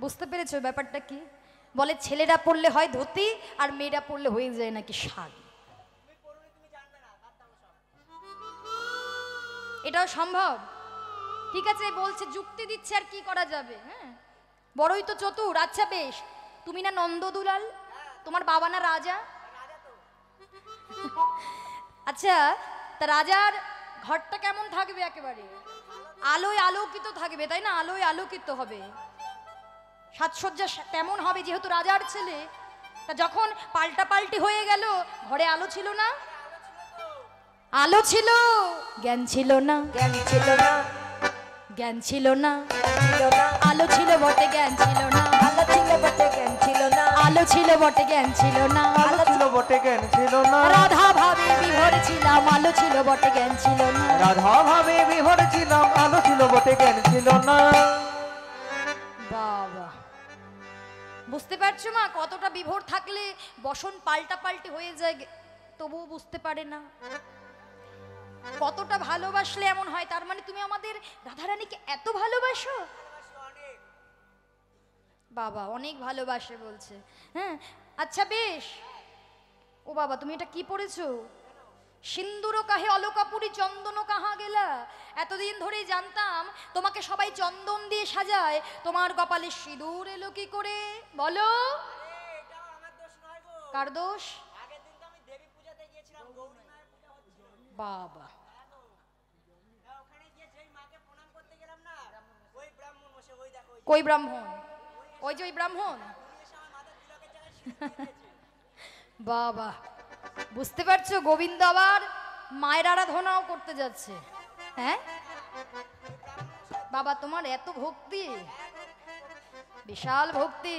বুঝতে পেরেছো ব্যাপারটা কি? বলে ছেলেরা পরলে হয় ধুতি, আর মেয়েরা পরলে হয়ে যায় নাকি শাড়ি। এটাও সম্ভব? ঠিক আছে, বলছে যুক্তি দিচ্ছে, আর কি করা যাবে। হ্যাঁ, বড়ই তো চতুর। আচ্ছা বেশ, তুমি না নন্দদুলাল, তোমার বাবা না রাজা? আচ্ছা, তা রাজার ঘরটা কেমন থাকবে? একেবারে আলোয় আলোকিত থাকবে, তাই না? আলোয় আলোকিত হবে, সাজসজ্জা তেমন হবে, যেহেতু রাজার ছেলে। তা যখন পাল্টা পাল্টি হয়ে গেল, ঘরে আলো ছিল না? আলো ছিল, জ্ঞান ছিল না। জ্ঞান ছিল না, জ্ঞান ছিল না, ছিল না, আলো ছিল বটে জ্ঞান ছিল না, আলো ছিল বটে জ্ঞান ছিল না, আলো ছিল বটে জ্ঞান ছিল না, আলো ছিল বটে জ্ঞান ছিল না, রাধা ভাবে বিভোর ছিলাম, আলো ছিল বটে জ্ঞান ছিল না। রাধা ভাবে বিভোর ছিলাম, আলো ছিল বটে জ্ঞান ছিল না। বাবা, বুঝতে পারছো মা কতটা বিভোর থাকলে বসন পাল্টা পাল্টি হয়ে যায়, তবুও বুঝতে পারে না। কতটা ভালোবাসলে এমন হয়, তার মানে তুমি আমাদের রাধারানীকে এত ভালোবাসো? বাবা অনেক ভালোবাসে বলছে। হ্যাঁ আচ্ছা বেশ। ও বাবা তুমি এটা কি পড়েছো? সিন্দুর কাহে অলকাপুরি চন্দন কাহা গেলা। এতদিন ধরেই জানতাম তোমাকে সবাই চন্দন দিয়ে সাজায়, তোমার কপালে সিঁদুর এলো কি করে বলো? কার দোষ? বাবা কই ব্রাহ্মণ? ওই যে ওই ব্রাহ্মণ। বাবা বুঝতে পারছো গোবিন্দ আবার মায়ের আরাধনাও করতে যাচ্ছে। হ্যাঁ বাবা তোমার এত ভক্তি, বিশাল ভক্তি।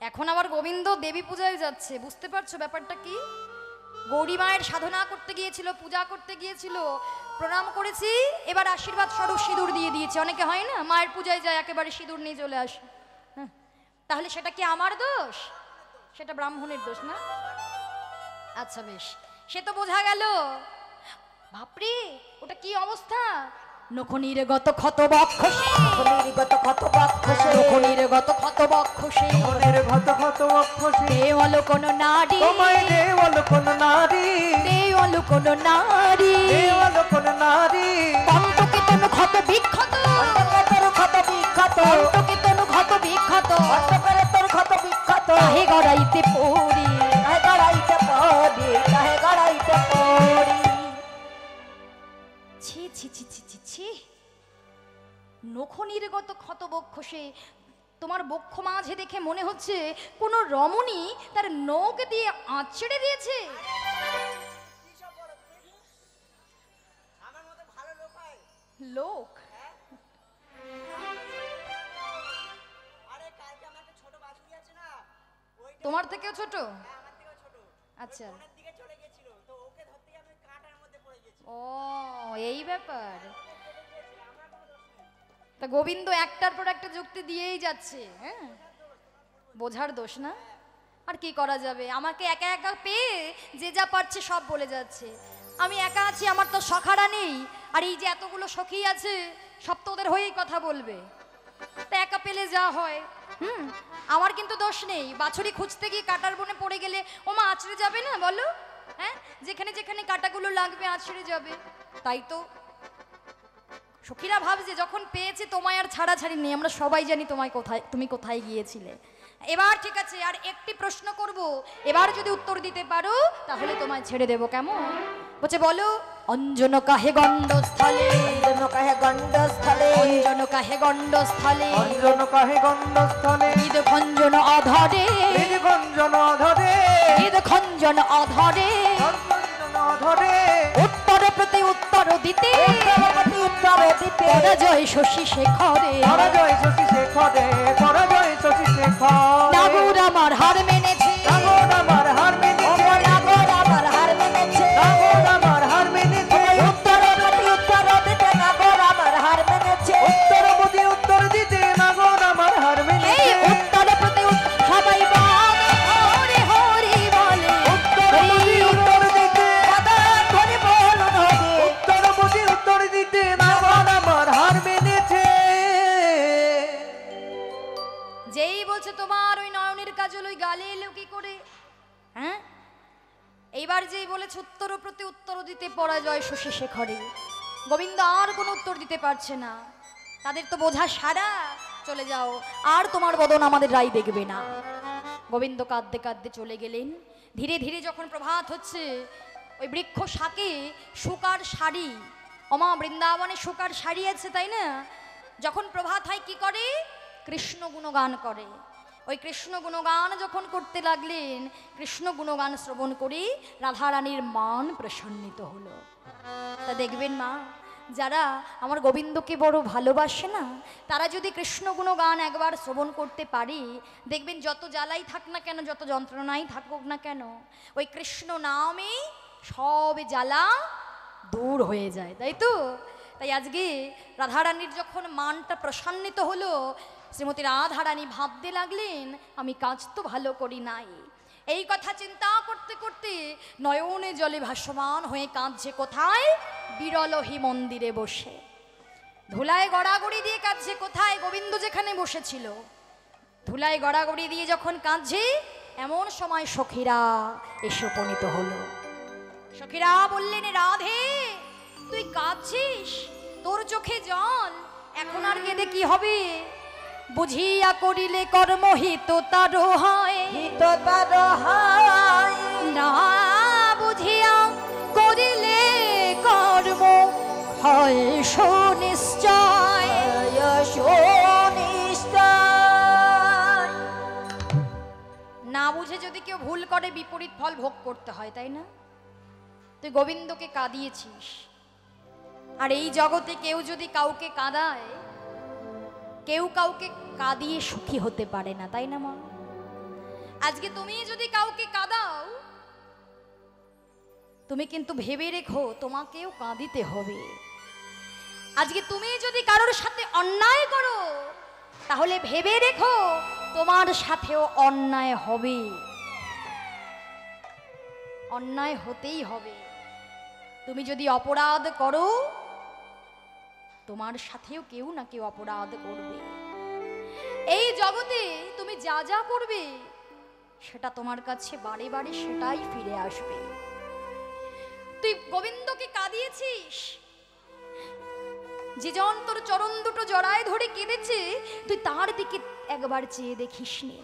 এখন আবার গোবিন্দ দেবী পূজায় যাচ্ছে, বুঝতে পারছো ব্যাপারটা কি? গৌরী মায়ের সাধনা করতে গিয়েছিল, পূজা করতে গিয়েছিল, প্রণাম করেছি, এবার আশীর্বাদ স্বরূপ সিঁদুর দিয়ে দিয়েছে। অনেকে হয় না মায়ের পূজায় যায় একেবারে সিঁদুর নিয়ে চলে আসে। হ্যাঁ তাহলে সেটা কি আমার দোষ? সেটা ব্রাহ্মণের দোষ না? আচ্ছা বেশ, সে তো বোঝা গেল। বাপরে ওটা কি অবস্থা! নখনির গত ক্ষত বক্ষসে, নির্গত কত বক্ষসে, নখনির গত ক্ষত বক্ষসে, মনের ঘত ঘত অক্ষসে দেওয়াল কোন নারী, তোমায় দেওয়াল কোন নারী, দেওয়াল কোন নারী, দেওয়াল কোন নারী, কণ্টকে তনু ক্ষত বিক্ষত, তোর ক্ষত বিক্ষত, কণ্টকে তনু ক্ষত বিক্ষত, অন্তরে তোর ক্ষত বিক্ষত, তাহে গড়াইতে পড়ি, তাহে গড়াইতে পড়ি, তাহে গড়াইতে পড়ি। ছি ছি ছি ছি ছি ছি। নখনির্গত ক্ষত বক্ষসে, তোমার বক্ষ মাঝে দেখে মনে হচ্ছে কোন রমণী তার নখ দিয়ে আঁচড়ে দিয়েছে। লোক তোমার থেকেও ছোট? আচ্ছা ও এই ব্যাপার। তা গোবিন্দ একটার পর একটা যুক্তি দিয়েই যাচ্ছে। হ্যাঁ বোঝার দোষ না, আর কি করা যাবে? আমাকে একা একা পেয়ে যে যা পারছে সব বলে যাচ্ছে। আমি একা আছি, আমার তো সখারা নেই, আর এই যে এতগুলো সখী আছে সব তো ওদের হয়েই কথা বলবে। তা একা পেলে যা হয়। আমার কিন্তু দোষ নেই। বাছুরি খুঁজতে গিয়ে কাটার বনে পড়ে গেলে ওমা আছড়ে যাবে না বলো? হ্যাঁ যেখানে যেখানে কাটাগুলো লাগবে আছড়ে যাবে। তাই তো সখীরা ভাবছে যখন পেয়েছে তোমায় আর ছাড়াছাড়ি নেই, আমরা সবাই জানি তোমায় কোথায়, তুমি কোথায় গিয়েছিলে। এবার ঠিক আছে, আর একটি প্রশ্ন করব, এবার যদি উত্তর দিতে পারো তাহলে তোমায় ছেড়ে দেব। কেমন? বলছে বলো। অঞ্জন কাহে গণ্ডস্থলে, অঞ্জন কাহে গণ্ডস্থলে, অঞ্জন কাহে গণ্ডস্থলে, অঞ্জন কাহে গণ্ডস্থলে, হৃদ খঞ্জন অধরে, হৃদ গঞ্জন অধরে, হৃদ খঞ্জন অধরে, গঞ্জন অধরে, উত্তর প্রতি উত্তর দিতে, উত্তরপতি উত্তর দিতে, পরাজয় শশী শেখরে, পরাজয় শশী শেখরে, পরাজয় শশী শেখর, নাগর আমার হার মেনেছে, নাগর আমার হার মেনেছে, নাগর আমার হার মেনেছে, নাগর আমার হার মেনেছে, উত্তরপতি উত্তর দিতে নাগর আমার হার মেনেছে, উত্তরপতি উত্তর দিতে নাগর আমার হার এই মেনেছে, উত্তর প্রতি সবাই বলে হরি হরি বলে, উত্তরপতি উত্তর দিতে, দাদা ধরে বলুন হবে, উত্তরপতি উত্তর দিতে নাগর আমার হার মেনেছে। যেই বলছে তোমার ওই নয়নের কাজল ওই গালে এলো কি করে? হ্যাঁ এইবার যেই বলেছে উত্তর প্রতি উত্তর দিতে পরাজয় শশী শেখরে, গোবিন্দ আর কোনো উত্তর দিতে পারছে না। তাদের তো বোঝা সারা, চলে যাও, আর তোমার বদন আমাদের রাই দেখবে না। গোবিন্দ কাঁদতে কাঁদতে চলে গেলেন। ধীরে ধীরে যখন প্রভাত হচ্ছে, ওই বৃক্ষ শাকে শুকার শাড়ি, অমা বৃন্দাবনে শুকার শাড়ি আছে তাই না? যখন প্রভাত হয় কি করে? কৃষ্ণ গুণগান করে। ওই কৃষ্ণ গুণগান যখন করতে লাগলেন, কৃষ্ণ গুণগান শ্রবণ করে রাধারানীর মান প্রসন্নিত হলো। তা দেখবেন মা, যারা আমার গোবিন্দকে বড় ভালোবাসে না, তারা যদি কৃষ্ণ গুণগান একবার শ্রবণ করতে পারে, দেখবেন যত জ্বালাই থাক না কেন, যত যন্ত্রণাই থাকুক না কেন, ওই কৃষ্ণ নামেই সব জ্বালা দূর হয়ে যায়, তাই তো? তাই আজকে রাধারানীর যখন মানটা প্রসন্নিত হলো, শ্রীমতী রাধারানী ভাবতে লাগলেন আমি কাজ তো ভালো করি নাই। এই কথা চিন্তা করতে করতে নয়নে জলে ভাসমান হয়ে কাঁদছে কোথায়? বিরলহী মন্দিরে বসে। ধুলায় গড়াগড়ি দিয়ে কাঁদছে কোথায়? গোবিন্দ যেখানে বসেছিল ধুলায় গড়াগড়ি দিয়ে যখন কাঁদছে, এমন সময় সখীরা এসে উপনীত হলো। সখীরা বললেন, রাধে তুই কাঁদছিস, তোর চোখে জল, এখন আর কেঁদে কি হবে? বুঝিয়া করিলে কর্ম হিত তার হয়, হিত তার হয়, না বুঝিয়া করিলে কর্ম হয় সুনিশ্চয়। সুনিশ্চয়। না বুঝে যদি কেউ ভুল করে বিপরীত ফল ভোগ করতে হয়, তাই না? তুই গোবিন্দকে কাঁদিয়েছিস, আর এই জগতে কেউ যদি কাউকে কাঁদায়, কেউ কাউকে কাঁদিয়ে সুখী হতে পারে না, তাই না মা? আজকে তুমি যদি কাউকে কাঁদাও, তুমি কিন্তু ভেবে রেখো তোমাকেও কাঁদিতে হবে। আজকে তুমি যদি কারোর সাথে অন্যায় করো, তাহলে ভেবে রেখো তোমার সাথেও অন্যায় হবে, অন্যায় হতেই হবে। তুমি যদি অপরাধ করো, তোমার সাথেও কেউ না কেউ অপরাধ করবে। এই জগতে তুমি যা যা করবে, সেটা তোমার কাছে বারে বারে সেটাই ফিরে আসবে। তুই গোবিন্দকে কাঁদিয়েছিস, যে জন তোর চরণ দুটো জড়ায় ধরে কেঁদেছে, তুই তার দিকে একবার চেয়ে দেখিস নি।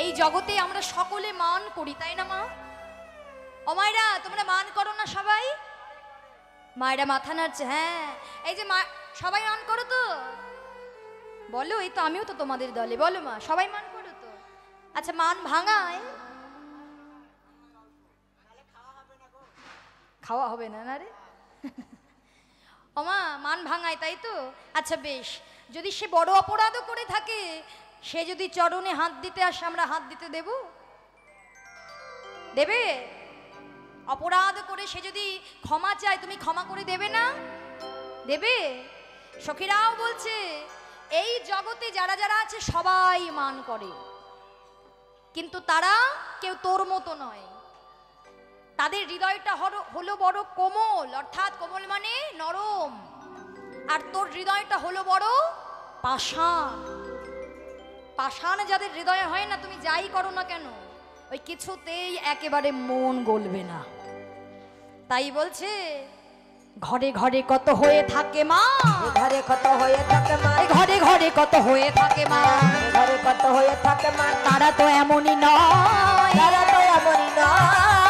এই জগতে আমরা সকলে মান করি, তাই না মা? ও মায়েরা, তোমরা মান করো না সবাই? মায়েরা মাথা নাড়ছে, হ্যাঁ। এই যে মা, সবাই মান করো তো? বলো, এই তো আমিও তো তোমাদের দলে। বলো মা, সবাই মান করো তো? আচ্ছা, মান ভাঙায় খাওয়া হবে না, না রে? ও মা, মান ভাঙায়, তাই তো? আচ্ছা বেশ, যদি সে বড় অপরাধও করে থাকে, সে যদি চরণে হাত দিতে আসে, আমরা হাত দিতে দেব? দেবে? অপরাধ করে সে যদি ক্ষমা চায়, তুমি ক্ষমা করে দেবে না? দেবে? সখীরাও বলছে, এই জগতে যারা যারা আছে সবাই মান করে, কিন্তু তারা কেউ তোর মতো নয়। তাদের হৃদয়টা হলো বড় কোমল, অর্থাৎ কোমল মানে নরম, আর তোর হৃদয়টা হলো বড় পাষাণ। পাষাণ যাদের হৃদয়ে হয় না, তুমি যাই করো না কেন, ওই কিছুতেই একেবারে মন গলবে না। তাই বলছে, ঘরে ঘরে কত হয়ে থাকে মা, ঘরে কত হয়ে থাকে মা, ঘরে ঘরে কত হয়ে থাকে মা, ঘরে কত হয়ে থাকে মা, তারা তো এমনই নয়, তারা তো এমনই নয়,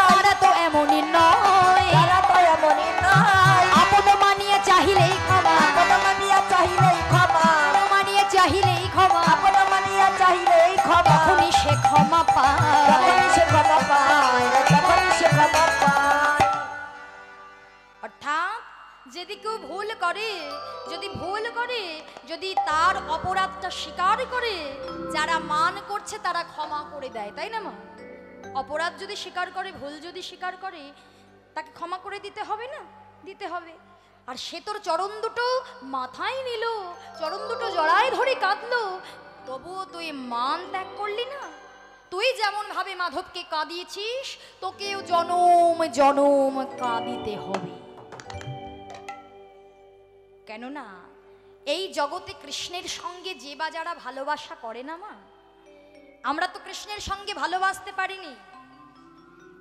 তারা তো এমনই নয়, তারা তো এমনই নয়। আপন মানিয়ে চাহিলেই ক্ষমা, আপন মানিয়া চাহিলেই ক্ষমা, আপন মানিয়ে চাহিলেই ক্ষমা, আপন মানিয়া চাহিলেই ক্ষমা, তখনই সে ক্ষমা পায়, তখনই সে ক্ষমা পায়, তখনই সে ক্ষমা পায়। অর্থাৎ যদি কেউ ভুল করে, যদি তার অপরাধটা স্বীকার করে, যারা মান করছে তারা ক্ষমা করে দেয়, তাই না মা? অপরাধ যদি স্বীকার করে, ভুল যদি স্বীকার করে, তাকে ক্ষমা করে দিতে হবে না? দিতে হবে। আর সে তোর চরণ দুটো মাথায় নিল, চরণ দুটো জড়ায় ধরে কাঁদলো, তবুও তুই মান ত্যাগ করলি না। তুই যেমন ভাবে মাধবকে কাঁদিয়েছিস, তোকেও জনম জনম কাঁদিতে হবে। কেননা এই জগতে কৃষ্ণের সঙ্গে যে বা যারা ভালোবাসা করে না মা, আমরা তো কৃষ্ণের সঙ্গে ভালোবাসতে পারিনি।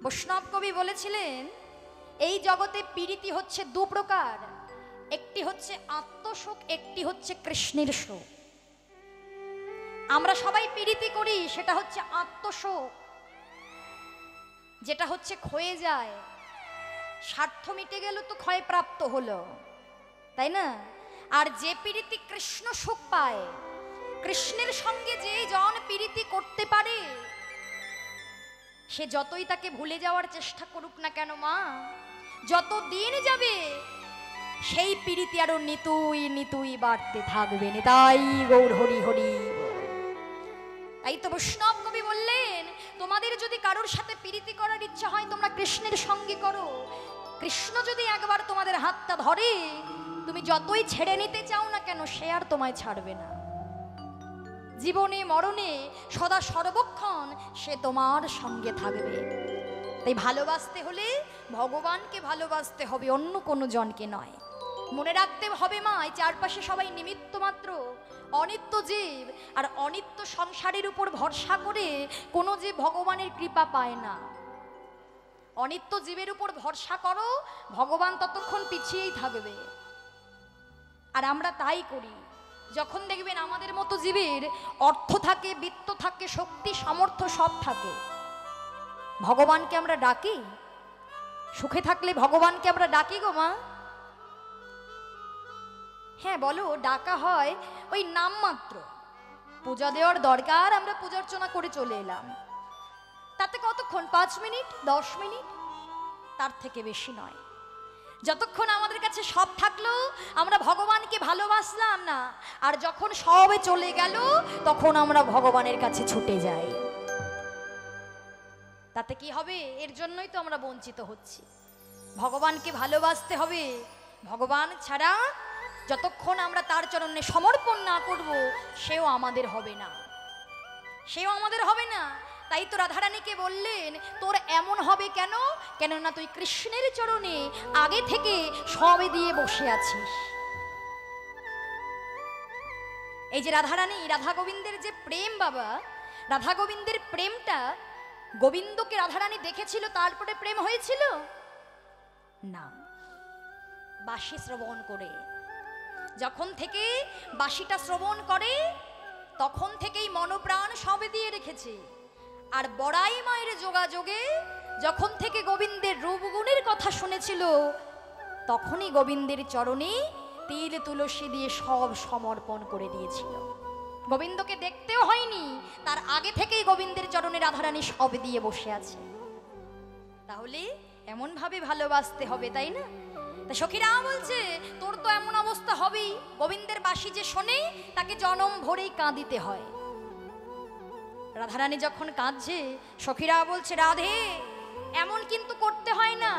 বৈষ্ণব কবি বলেছিলেন, এই জগতে পীড়িতি হচ্ছে দু প্রকার, একটি হচ্ছে আত্মশোক, একটি হচ্ছে কৃষ্ণের শোক। আমরা সবাই পীড়িতি করি, সেটা হচ্ছে আত্মশোক, যেটা হচ্ছে ক্ষয়ে যায়। স্বার্থ মিটে গেল তো ক্ষয় প্রাপ্ত হলো, তাই না? আর যে পীড়িতি কৃষ্ণ সুখ পায়, কৃষ্ণের সঙ্গে যে জন পীড়িতি করতে পারে, সে যতই তাকে ভুলে যাওয়ার চেষ্টা করুক না কেন মা, যত দিন যাবে সেই পীড়িতি আরো নিতুই নিতুই বাড়তে থাকবে, তাই গৌর হরি হরি। তাই তো বৈষ্ণব কবি বললেন, তোমাদের যদি কারোর সাথে পীড়িতি করার ইচ্ছা হয় তোমরা কৃষ্ণের সঙ্গে করো। কৃষ্ণ যদি একবার তোমাদের হাতটা ধরে, তুমি যতই ছেড়ে নিতে চাও না কেন সে আর তোমায় ছাড়বে না। জীবনে মরণে সদা সর্বক্ষণ সে তোমার সঙ্গে থাকবে। তাই ভালোবাসতে হলে ভগবানকে ভালোবাসতে হবে, অন্য কোনো জনকে নয়। মনে রাখতে হবে মা, এই চারপাশে সবাই নিমিত্ত মাত্র, অনিত্য জীব। আর অনিত্য সংসারের উপর ভরসা করে কোনো জীব ভগবানের কৃপা পায় না। অনিত্য জীবের উপর ভরসা করো, ভগবান ততক্ষণ পিছিয়েই থাকবে। আর আমরা তাই করি। যখন দেখবেন আমাদের মতো জীবের অর্থ থাকে, বিত্ত থাকে, শক্তি সামর্থ্য সব থাকে, ভগবানকে আমরা ডাকি? সুখে থাকলে ভগবানকে আমরা ডাকি গো মা? হ্যাঁ বলো, ডাকা হয় ওই নাম মাত্র। পূজা দেওয়ার দরকার, আমরা পূজা অর্চনা করে চলে এলাম। তাতে কতক্ষণ? 5 মিনিট, 10 মিনিট, তার থেকে বেশি নয়। যতক্ষণ আমাদের কাছে সব থাকলো আমরা ভগবানকে ভালোবাসলাম না, আর যখন সবে চলে গেল তখন আমরা ভগবানের কাছে ছুটে যাই। তাতে কি হবে? এর জন্যই তো আমরা বঞ্চিত হচ্ছি। ভগবানকে ভালোবাসতে হবে। ভগবান ছাড়া যতক্ষণ আমরা তার চরণে সমর্পণ না করব সেও আমাদের হবে না, সেও আমাদের হবে না। তাই তো রাধারানীকে বললেন, তোর এমন হবে কেন? কেননা তুই কৃষ্ণের চরণে আগে থেকে সবে দিয়ে বসে আছিস। এই যে রাধারানী, রাধা গোবিন্দের যে প্রেম বাবা, রাধা গোবিন্দের প্রেমটা গোবিন্দকে রাধারানী দেখেছিল তারপরে প্রেম হয়েছিল না, বাঁশি শ্রবণ করে। যখন থেকে বাঁশিটা শ্রবণ করে তখন থেকেই মনপ্রাণ সবে দিয়ে রেখেছে। আর বড়াই মায়ের যোগাযোগে যখন থেকে গোবিন্দের রূপগুণের কথা শুনেছিল তখনই গোবিন্দের চরণে তিল তুলসী দিয়ে সব সমর্পণ করে দিয়েছিল। গোবিন্দকে দেখতেও হয়নি, তার আগে থেকেই গোবিন্দের চরণে রাধারানী সব দিয়ে বসে আছে। তাহলে এমন ভাবে ভালোবাসতে হবে, তাই না? তা সখীরা বলছে, তোর তো এমন অবস্থা হবেই, গোবিন্দের বাঁশি যে শোনে তাকে জনম ভরেই কাঁদিতে হয়। রাধারানী যখন কাঁদছে, সখীরা বলছে, রাধে এমন কিন্তু করতে হয় না।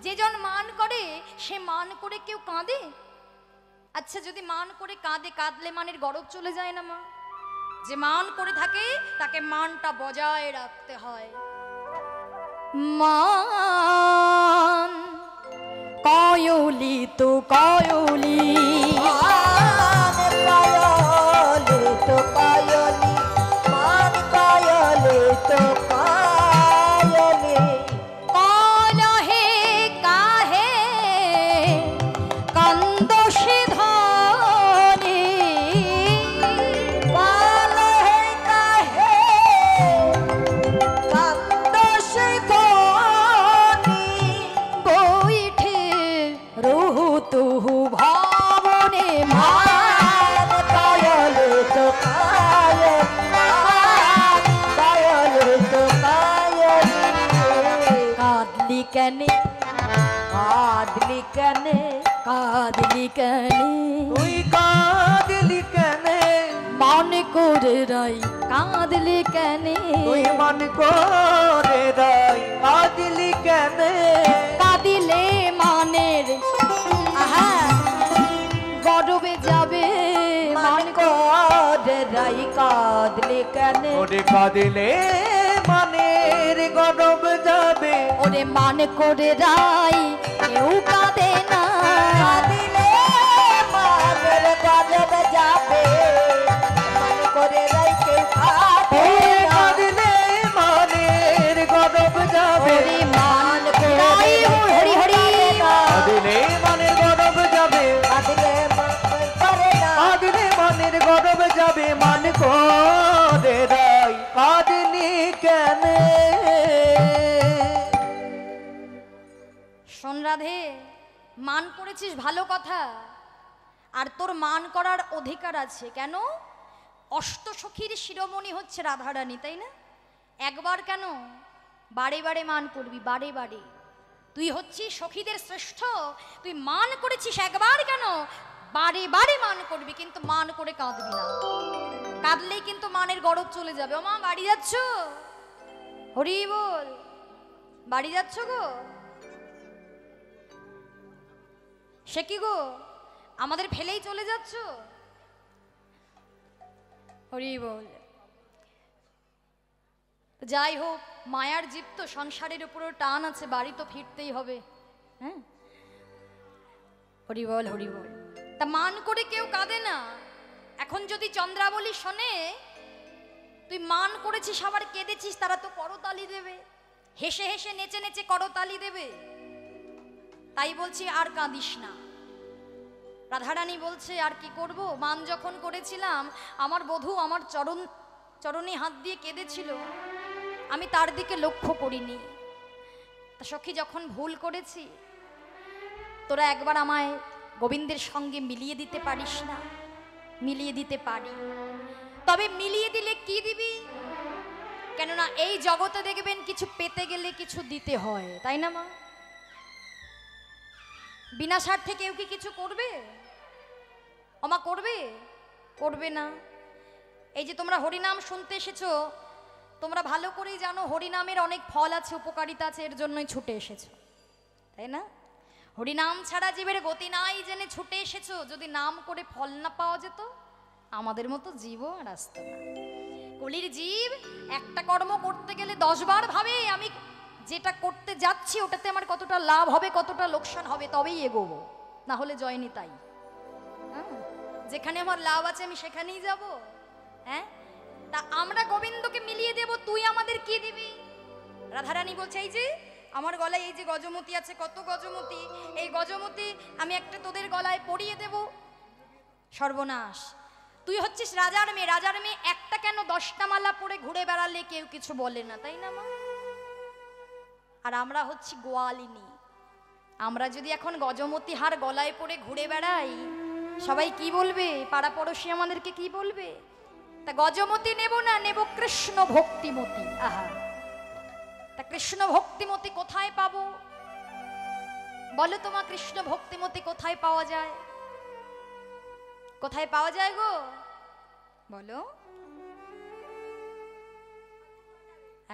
যে জন মান করে সে মান করে কেউ কাঁদে? আচ্ছা যদি মান করে কাঁদে, কাঁদলে মানের গরব চলে যায় না মা? যে মান করে থাকে তাকে মানটা বজায় রাখতে হয়। মান কয়লি তো কয়লি, কয়লি তো কয়লি, মান কয়লি তো কয়লি। কলহে কাহে কান্দ সে ধনে, কলহে কাহে কান্দ সে ধনি, বৈঠে রহু তুহু ভবনে। মান কয়লি তো কয়লি, মান কয়লি তো কয়লি। কাঁদলি কেনে, কাঁদলি কেনে, কাঁদলি কেনে, তুই কাঁদলি কেনে, মন করে রাই কাঁদলি কেনে, তুই মন করে রাই কাঁদলি কেনে। কাঁদিলে মানের আহা গরবে যাবে, মান করে রাই কাঁদলি কেনে। ওরে কাঁদিলে মানের গরব যাবে, ওরে মান করে রাই কেউ কাঁদে না, কাঁদিলে মানের গরব যাবে, মান করে রাই কেউ কাঁদে ওরে না। কাঁদিলে মানের গরব যাবে, ওরে মান করে রাই হরি হরি, কাঁদিলে মানের গরব যাবে, কাঁদিলে মান করে না। কাঁদিলে মানের গরব যাবে। মান করে রাই কাঁদলি কেনে। শোন রাধে, মান করেছিস ভালো কথা, আর তোর মান করার অধিকার আছে। কেন? অষ্টসখীর শিরোমণি হচ্ছে রাধারানী, তাই না? একবার কেন, বারে বারে মান করবি, বারে বারে। তুই হচ্ছিস সখীদের শ্রেষ্ঠ, তুই মান করেছিস একবার কেন, বারে বারে মান করবি, কিন্তু মান করে কাঁদবি না। কাঁদলেই কিন্তু মানের গরজ চলে যাবে। ও মা, বাড়ি যাচ্ছ? হরি বল। বাড়ি যাচ্ছ গো? সে কি গো, আমাদের ফেলেই চলে যাচ্ছ? হরি বল। যাই হোক, মায়ার জীব তো, সংসারের উপরও টান আছে, বাড়ি তো ফিরতেই হবে। হ্যাঁ, হরি বল হরি বল। তা মান করে কেউ কাঁদে না। এখন যদি চন্দ্রাবলী শোনে তুই মান করেছিস আবার কেঁদেছিস, তারা তো করতালি দেবে, হেসে হেসে নেচে নেচে করতালি দেবে। তাই বলছি আর কাঁদিস না। রাধারানী বলছে আর কি করব, মান যখন করেছিলাম আমার বধূ আমার চরণে হাত দিয়ে কেঁদেছিল, আমি তার দিকে লক্ষ্য করিনি। তা সখী, যখন ভুল করেছি তোরা একবার আমায় গোবিন্দের সঙ্গে মিলিয়ে দিতে পারিস না? মিলিয়ে দিতে পারি, তবে মিলিয়ে দিলে কি দিবি? কেননা এই জগতে দেখবেন কিছু পেতে গেলে কিছু দিতে হয়, তাই না মা? বিনা স্বার্থে কেউ কি কিছু করবে? আমা করবে? করবে না। এই যে তোমরা হরিনাম শুনতে এসেছো, তোমরা ভালো করেই জানো হরিনামের অনেক ফল আছে, উপকারিতা আছে, এর জন্যই ছুটে এসেছো, তাই না? হরিনাম ছাড়া জীবের গতি নাই জেনে ছুটে এসেছো। যদি নাম করে ফল না পাওয়া যেত, আমাদের মতো জীবও আর আসতো না। কলির জীব একটা কর্ম করতে গেলে 10 বার ভাবে আমি যেটা করতে যাচ্ছি ওটাতে আমার কতটা লাভ হবে, কতটা লোকসান হবে, তবেই এগোবো, না হলে জয়নি। তাই যেখানে আমার লাভ আছে আমি সেখানেই যাব। হ্যাঁ, তা আমরা গোবিন্দকে মিলিয়ে দেব, তুই আমাদের কি দিবি? রাধারানী বলছে, এই যে আমার গলায় এই যে গজমতি আছে, কত গজমতি, এই গজমতি আমি একটা তোদের গলায় পরিয়ে দেব। সর্বনাশ, তুই হচ্ছিস রাজার মেয়ে, রাজার মেয়ে একটা কেন 10টা মালা পরে ঘুরে বেড়ালে কেউ কিছু বলে না, তাই না মা? আর আমরা হচ্ছি গোয়ালিনী। আমরা যদি এখন গজমতি হার গলায় পরে ঘুরে বেড়াই, সবাই কি বলবে? পাড়া পড়োশি আমাদেরকে কি বলবে? তা গজমতি নেব না, নেব কৃষ্ণ ভক্তিমতি। আহা, তা কৃষ্ণ ভক্তিমতি কোথায় পাবো বলো তোমা? কৃষ্ণ ভক্তিমতি কোথায় পাওয়া যায়? কোথায় পাওয়া যায় গো বলো?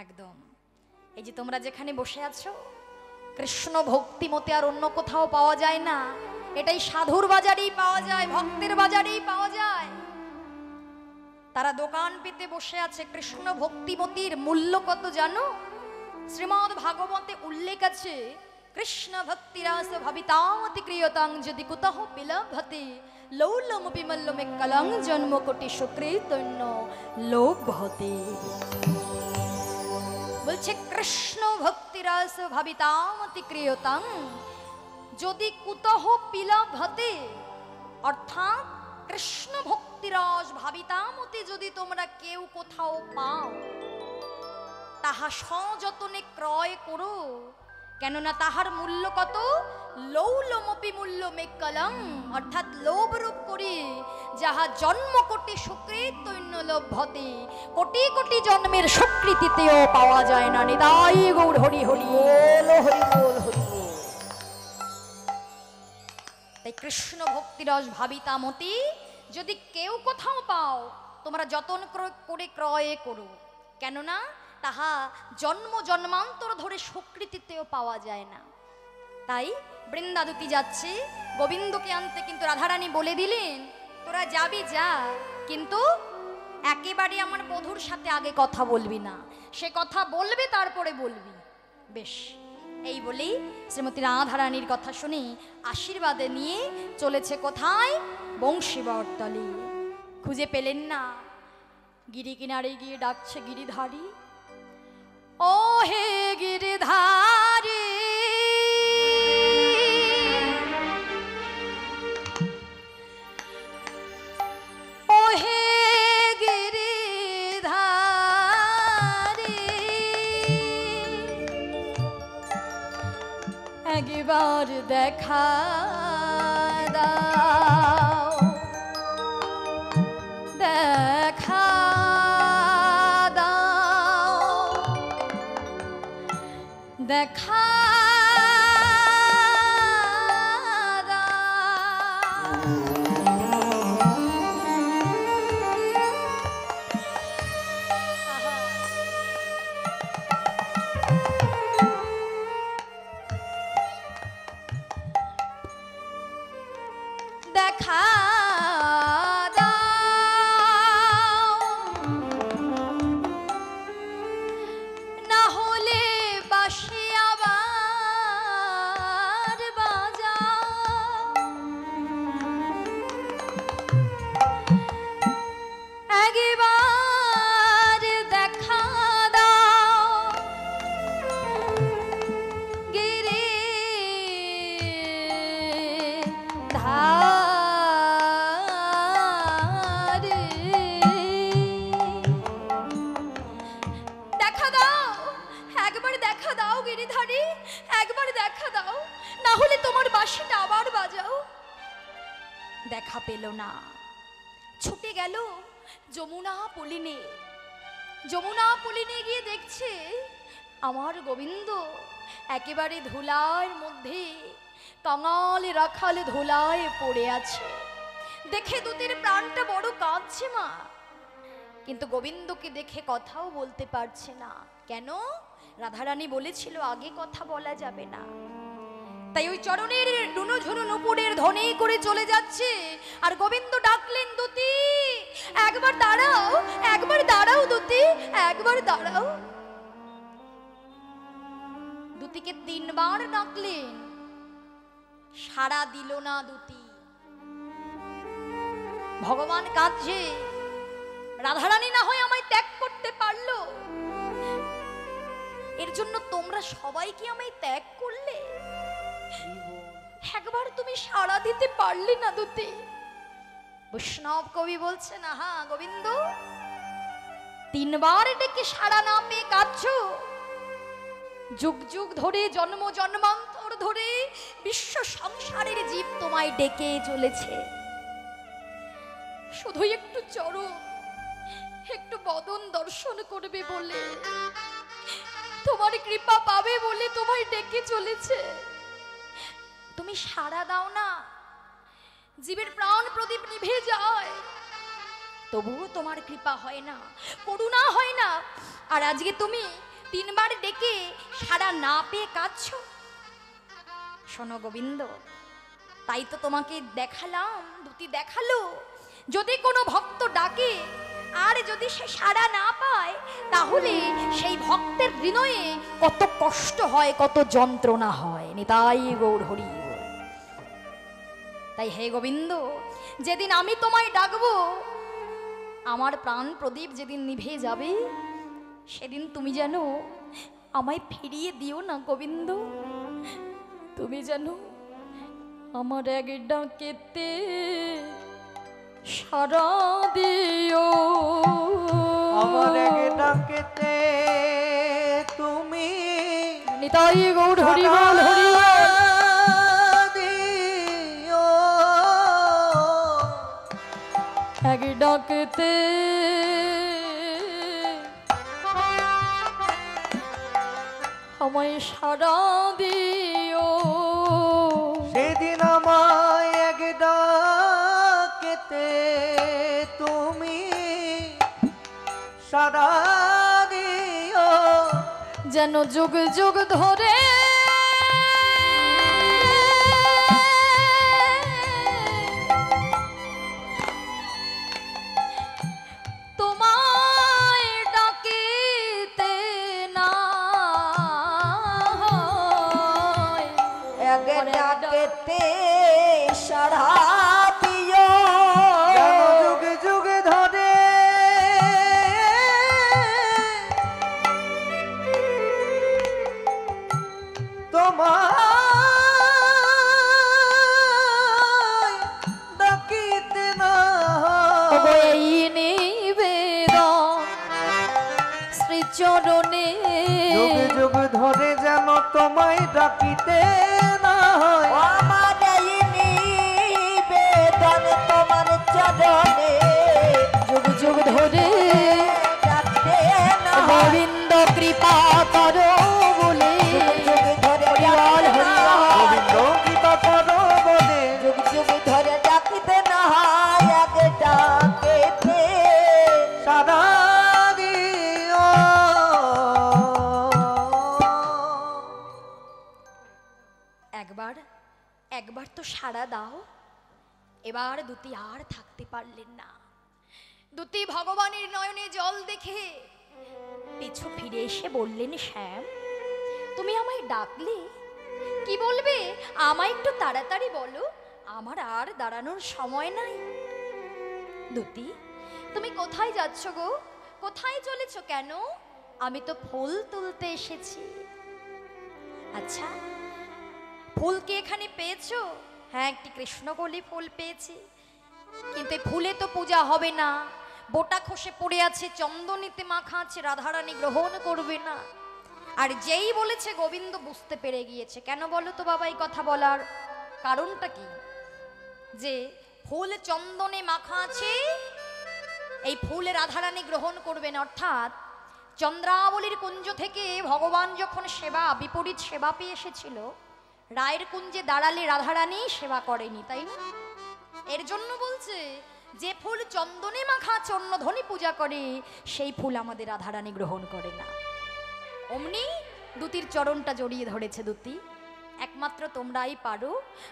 একদম এই যে তোমরা যেখানে বসে আছো, কৃষ্ণ ভক্তিমতি আর অন্য কোথাও পাওয়া যায় না। এটাই সাধুর বাজারেই পাওয়া যায়, ভক্তের বাজারেই পাওয়া যায়। তারা দোকান পেতে বসে আছে। কৃষ্ণ ভক্তিমতির মূল্য কত জানো? শ্রীমদ্ ভাগবতে উল্লেখ আছে, কৃষ্ণ ভক্তিরাস ভাবিতামতি ক্রিয়তাং যদি কুতঃ বিলভতে লৌলমপি মল্লমে কলং জন্ম কোটি সুকৃতন্য লোভতে। বলছে কৃষ্ণ ভক্তিরাস ভাবিতামতি ক্রিয়তাং যদি কুতঃ বিলভতে, অর্থাৎ কৃষ্ণ ভক্তিরস ভাবিতামতি যদি তোমরা কেউ কোথাও পাও, তাহা সযতনে ক্রয় করো, কেননা তাহার মূল্য কত? লৌলমপি মূল্য মেকলং, অর্থাৎ লোভ রূপ করি যাহা জন্ম কোটি সুকৃতন্য লভ্যতে, কোটি কোটি জন্মের স্বীকৃতিতেও পাওয়া যায় না। নিতাই গৌর হরি হরি বল, হরি বল, হরি বল। তাই কৃষ্ণ ভক্তিরস ভাবিতামতি যদি কেউ কোথাও পাও, তোমরা যতন করে ক্রয় করো, কেননা তাহা জন্ম জন্মান্তর ধরে স্বীকৃতিতেও পাওয়া যায় না। তাই বৃন্দাদুতি যাচ্ছে গোবিন্দকে আনতে, কিন্তু রাধারানী বলে দিলেন তোরা যাবি যা, কিন্তু একেবারে আমার বধূর সাথে আগে কথা বলবি না, সে কথা বলবে তারপরে বলবি। বেশ, এই বলেই শ্রীমতী রাধারানীর কথা শুনে আশীর্বাদে নিয়ে চলেছে কোথায়? বংশীবরতলে। খুঁজে পেলেন না, গিরি কিনারে গিয়ে ডাকছে গিরিধারী, ও হে গিরিধারী, ও হে গিরিধারী, একবার দেখা দাও, দেখা দাও, দেখা গেল যমুনা পুলিনে। যমুনা পুলিনে গিয়ে দেখছে আমার গোবিন্দ একেবারে ধুলার মধ্যে কাঙাল রাখাল ধুলায় পড়ে আছে। দেখে দুতির প্রাণটা বড় কাঁদছে মা, কিন্তু গোবিন্দকে দেখে কথাও বলতে পারছে না। কেন? রাধারানী বলেছিল আগে কথা বলা যাবে না। তাই ওই চরণের ডুনো ঝুনো নুপুরের ধ্বনি করে চলে যাচ্ছে। আর গোবিন্দ ডাকলেন, দুতি একবার দাঁড়াও, একবার দাঁড়াও দুতি, একবার দাঁড়াও। দুতিকে 3 বার ডাকলেন, সাড়া দিল না দুতি। ভগবান কাঁদছে, রাধারানী না হয় আমায় ত্যাগ করতে পারলো, এর জন্য তোমরা সবাই কি আমায় ত্যাগ করলে? একবার তুমি সাড়া দিতে পারলে না দুতি। বৈষ্ণব কবি বলছেন, আহা গোবিন্দ 3 বার ডেকে সাড়া না পেয়ে কাঁদছো। যুগ যুগ ধরে জন্ম জন্মান্তর ধরে বিশ্ব সংসারের জীব তোমায় ডেকে চলেছে। শুধু একটু চরণ, একটু বদন দর্শন করবে বলে, তোমার কৃপা পাবে বলে তোমায় ডেকে চলেছে। তুমি সাড়া দাও না। জীবের প্রাণ প্রদীপ নিভে যায়, তবুও তোমার কৃপা হয় না, করুণা হয় না। আর আজকে তুমি 3 বার ডেকে সাড়া না পেয়ে কাঁদছো। শোনো গোবিন্দ, তাই তো তোমাকে দেখালাম, দুতি দেখালো, যদি কোনো ভক্ত ডাকে আর যদি সে সাড়া না পায়, তাহলে সেই ভক্তের হৃদয়ে কত কষ্ট হয়, কত যন্ত্রণা হয়। নিতাই গৌর হরি। তাই হে গোবিন্দ, যেদিন আমি তোমায় ডাকবো, আমার প্রাণ প্রদীপ যেদিন নিভে যাবে, সেদিন তুমি যেন আমায় ফিরিয়ে দিও না গোবিন্দ। তুমি যেন আমার এক ডাকেতে সাড়া দিও, আমার এক ডাকেতে তুমি নিতাই গৌর হরি বল, হরি বল। দিও। এক ডাকেতে আমায় সাড়া দিও, সেদিন আমায় এক ডাকেতে তুমি সাড়া দিও। যেন যুগ যুগ ধরে তোমায় ডাকিতে না হয়। এক ডাকেতে সাড়া দিও। যেন যুগ যুগ ধরে তোমায় ডাকিতে না হয়। এই নিবেদন শ্রীচরণে, যুগ যুগ ধরে যেন তোমায় ডাকিতে না হয়। আমার এই নিবেদন তোমার চরণে, যুগ যুগ ধরে ডাকতে না হয়। গোবিন্দ কৃপা করো বলে, যুগ ধরে হরিবল, হরিবল। গোবিন্দ কৃপা করো বলে যুগ যুগ ধরে ডাকিতে না হয়। এক ডাকেতে সাড়া দিও। একবার একবার তো সাড়া দাও। এবার দুতি আর থাকতে পারলেন না। দুতি ভগবানের নয়নে জল দেখে পিছু ফিরে এসে বললেন, শ্যাম তুমি আমায় ডাকলে, কি বলবে আমায় একটু তাড়াতাড়ি বলো, আমার আর দাঁড়ানোর সময় নাই। দুতি তুমি কোথায় যাচ্ছ গো? কোথায় চলেছ কেন? আমি তো ফুল তুলতে এসেছি। আচ্ছা ফুল কি এখানে পেয়েছো? হ্যাঁ, একটি কৃষ্ণকলি ফুল পেয়েছি, কিন্তু এই ফুলে তো পূজা হবে না, বোটা খসে পড়ে আছে, চন্দনীতে মাখা আছে, রাধারানী গ্রহণ করবে না। আর যেই বলেছে গোবিন্দ বুঝতে পেরে গিয়েছে। কেন বলো তো বাবা এই কথা বলার কারণটা কি? যে ফুল চন্দনে মাখা আছে, এই ফুল রাধারানী গ্রহণ করবেন। অর্থাৎ চন্দ্রাবলীর কুঞ্জ থেকে ভগবান যখন সেবা বিপরীত সেবা পেয়ে এসেছিল, রায়ের কুঞ্জে দাঁড়ালে রাধারানী সেবা করেনি, তাই না? এর জন্য বলছে যে ফুল চন্দনে মাখা চন্নধ্বনি পূজা করে সেই ফুল আমাদের রাধারানী গ্রহণ করে না। অমনি দুতির চরণটা জড়িয়ে ধরেছে। দুতি, একমাত্র তোমরাই পারো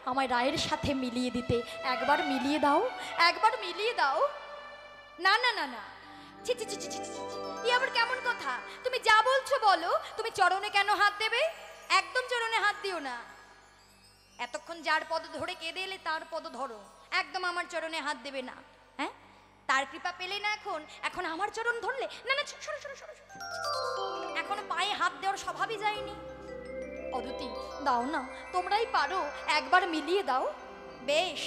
আমায় রায়ের সাথে মিলিয়ে দিতে। একবার মিলিয়ে দাও, একবার মিলিয়ে দাও। না না না না, ছি ছি ছি ছি ছি ছি, ই আবার কেমন কথা? তুমি যা বলছো বলো। তুমি চরণে কেন হাত দেবে? একদম চরণে হাত দিও না। এতক্ষণ যার পদ ধরে কেঁদে এলে তার পদ ধরো, একদম আমার চরণে হাত দেবে না। হ্যাঁ, তার কৃপা পেলে না এখন, এখন আমার চরণ ধরলে? না না, সরো সরো সরো, এখনো পায়ে হাত দেওয়ার স্বভাবই যায়নি। অদিতি, দাও না, তোমরাই পারো, একবার মিলিয়ে দাও। বেশ,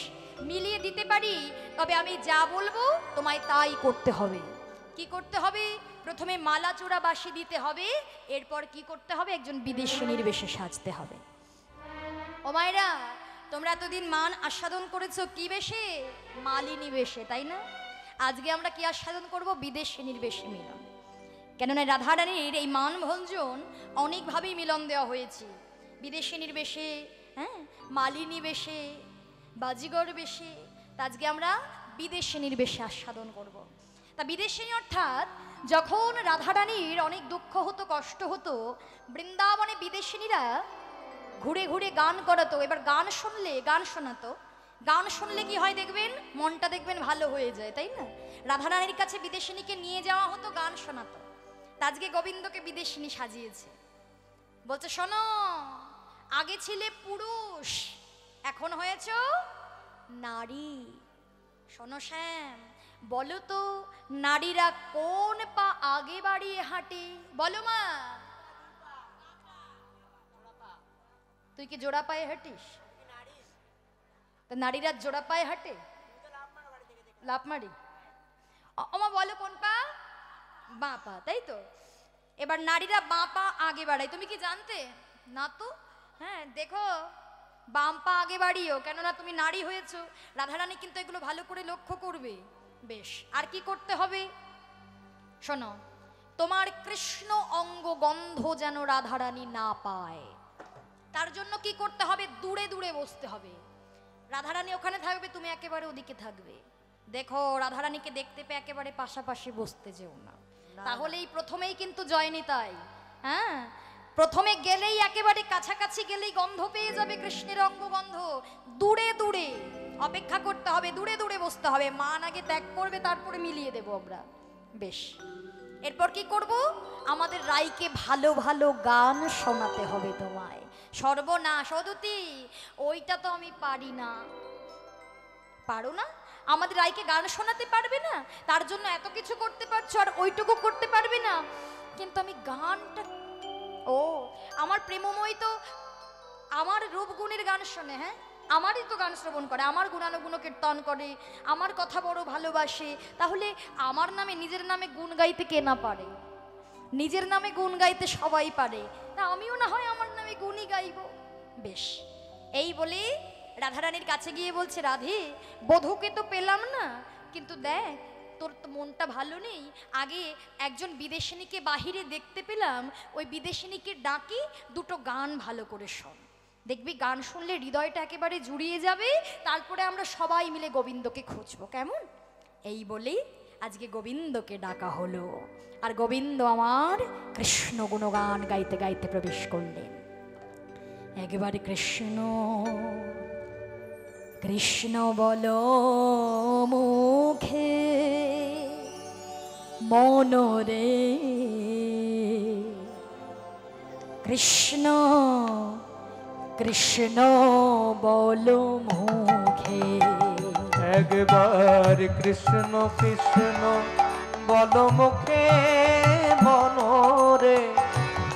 মিলিয়ে দিতে পারি, তবে আমি যা বলবো তোমায় তাই করতে হবে। কি করতে হবে? প্রথমে মালা চূড়া বাসি দিতে হবে, এরপর কি করতে হবে? একজন বিদেশিনীর বেশে সাজতে হবে। ও মায়েরা, তোমরা এতদিন মান আস্বাদন করেছো কি বেশে? মালিনী বেশে, তাই না? আজকে আমরা কি আস্বাদন করব? বিদেশিনীর বেশে মিলন। কেননা রাধারানীর এই মান ভঞ্জন অনেকভাবেই মিলন দেওয়া হয়েছে। বিদেশিনীর বেশে, হ্যাঁ, মালিনী বেশে, বাজিগর বেশে। তা আজকে আমরা বিদেশিনীর বেশে আস্বাদন করব। তা বিদেশিনী অর্থাৎ যখন রাধারানীর অনেক দুঃখ হতো, কষ্ট হতো, বৃন্দাবনে বিদেশিনীরা ঘুরে ঘুরে গান করাতো। এবার গান শুনলে, গান শোনাতো। গান শুনলে কি হয় দেখবেন? মনটা দেখবেন ভালো হয়ে যায়, তাই না? রাধারানীর কাছে বিদেশিনীকে নিয়ে যাওয়া হতো, গান শোনাতো। আজকে গোবিন্দকে বিদেশিনী সাজিয়েছে। বলছে, শোনো, আগে ছিলে পুরুষ, এখন হয়েছ নারী। শোনো শ্যাম, বলো তো নারীরা কোন পা আগে বাড়িয়ে হাঁটে? বলো মা। তুই কি জোড়া পায়ে হাঁটিস? তা নারীরা জোড়া পায়ে হাঁটে? লাফ মারি। আমা বলো কোন পা? বাঁ পা, তাই তো? এবার নারীরা বাঁ পা আগে বাড়ায়, তুমি কি জানতে? না তো। হ্যাঁ, দেখো, বাম পা আগে বাড়িও, কেননা তুমি নারী হয়েছো। রাধারানী কিন্তু এগুলো ভালো করে লক্ষ্য করবে। বেশ, আর কি করতে হবে? শোনো, তোমার কৃষ্ণ অঙ্গ গন্ধ যেন রাধারানী না পায়, তার জন্য কি করতে হবে? দূরে দূরে বসতে হবে। রাধারানী ওখানে থাকবে, তুমি একেবারে ওদিকে থাকবে। দেখো, রাধারানীকে দেখতে পেয়ে একেবারে পাশাপাশি বসতে যেও না, তাহলেই প্রথমেই কিন্তু জয় নিতাই। হ্যাঁ, প্রথমে গেলেই একেবারে কাছাকাছি গেলেই গন্ধ পেয়ে যাবে কৃষ্ণের অঙ্গ গন্ধ। দূরে দূরে অপেক্ষা করতে হবে, দূরে দূরে বসতে হবে। মান আগে ত্যাগ করবে, তারপরে মিলিয়ে দেবো আমরা। বেশ, এরপর কি করব? আমাদের রাইকে ভালো ভালো গান শোনাতে হবে তোমায়। সর্বনাশ অদিতি, ওইটা তো আমি পারি না। পারো না? আমাদের রাইকে গান শোনাতে পারবে না, তার জন্য এত কিছু করতে পারছো, আর ওইটুকু করতে পারবে না। কিন্তু আমি গানটা, ও আমার প্রেমময় তো আমার রূপগুণের গান শোনে। হ্যাঁ, আমারই তো গান শ্রবণ করে, আমার গুণানুগুণ কীর্তন করে, আমার কথা বড় ভালোবাসে। তাহলে আমার নামে, নিজের নামে গুণ গাইতে কে না পারে? নিজের নামে গুণ গাইতে সবাই পারে, তা আমিও না হয় আমার নামে গুণই গাইব। বেশ, এই বলে রাধারানীর কাছে গিয়ে বলছে, রাধে, বধূকে তো পেলাম না, কিন্তু দেখ, তোর তো মনটা ভালো নেই। আগে একজন বিদেশিনীকে বাহিরে দেখতে পেলাম, ওই বিদেশিনীকে ডাকি, দুটো গান ভালো করে শোন। দেখবি গান শুনলে হৃদয়টা একেবারে জুড়িয়ে যাবে, তারপরে আমরা সবাই মিলে গোবিন্দকে খুঁজবো, কেমন? এই বলে আজকে গোবিন্দকে ডাকা হলো। আর গোবিন্দ আমার কৃষ্ণ গুণগান গাইতে গাইতে প্রবেশ করলেন। একেবারে কৃষ্ণ কৃষ্ণ বলো মুখে, মনরে কৃষ্ণ কৃষ্ণ বলো মুখে। একবার কৃষ্ণ কৃষ্ণ বলো মুখে, মনরে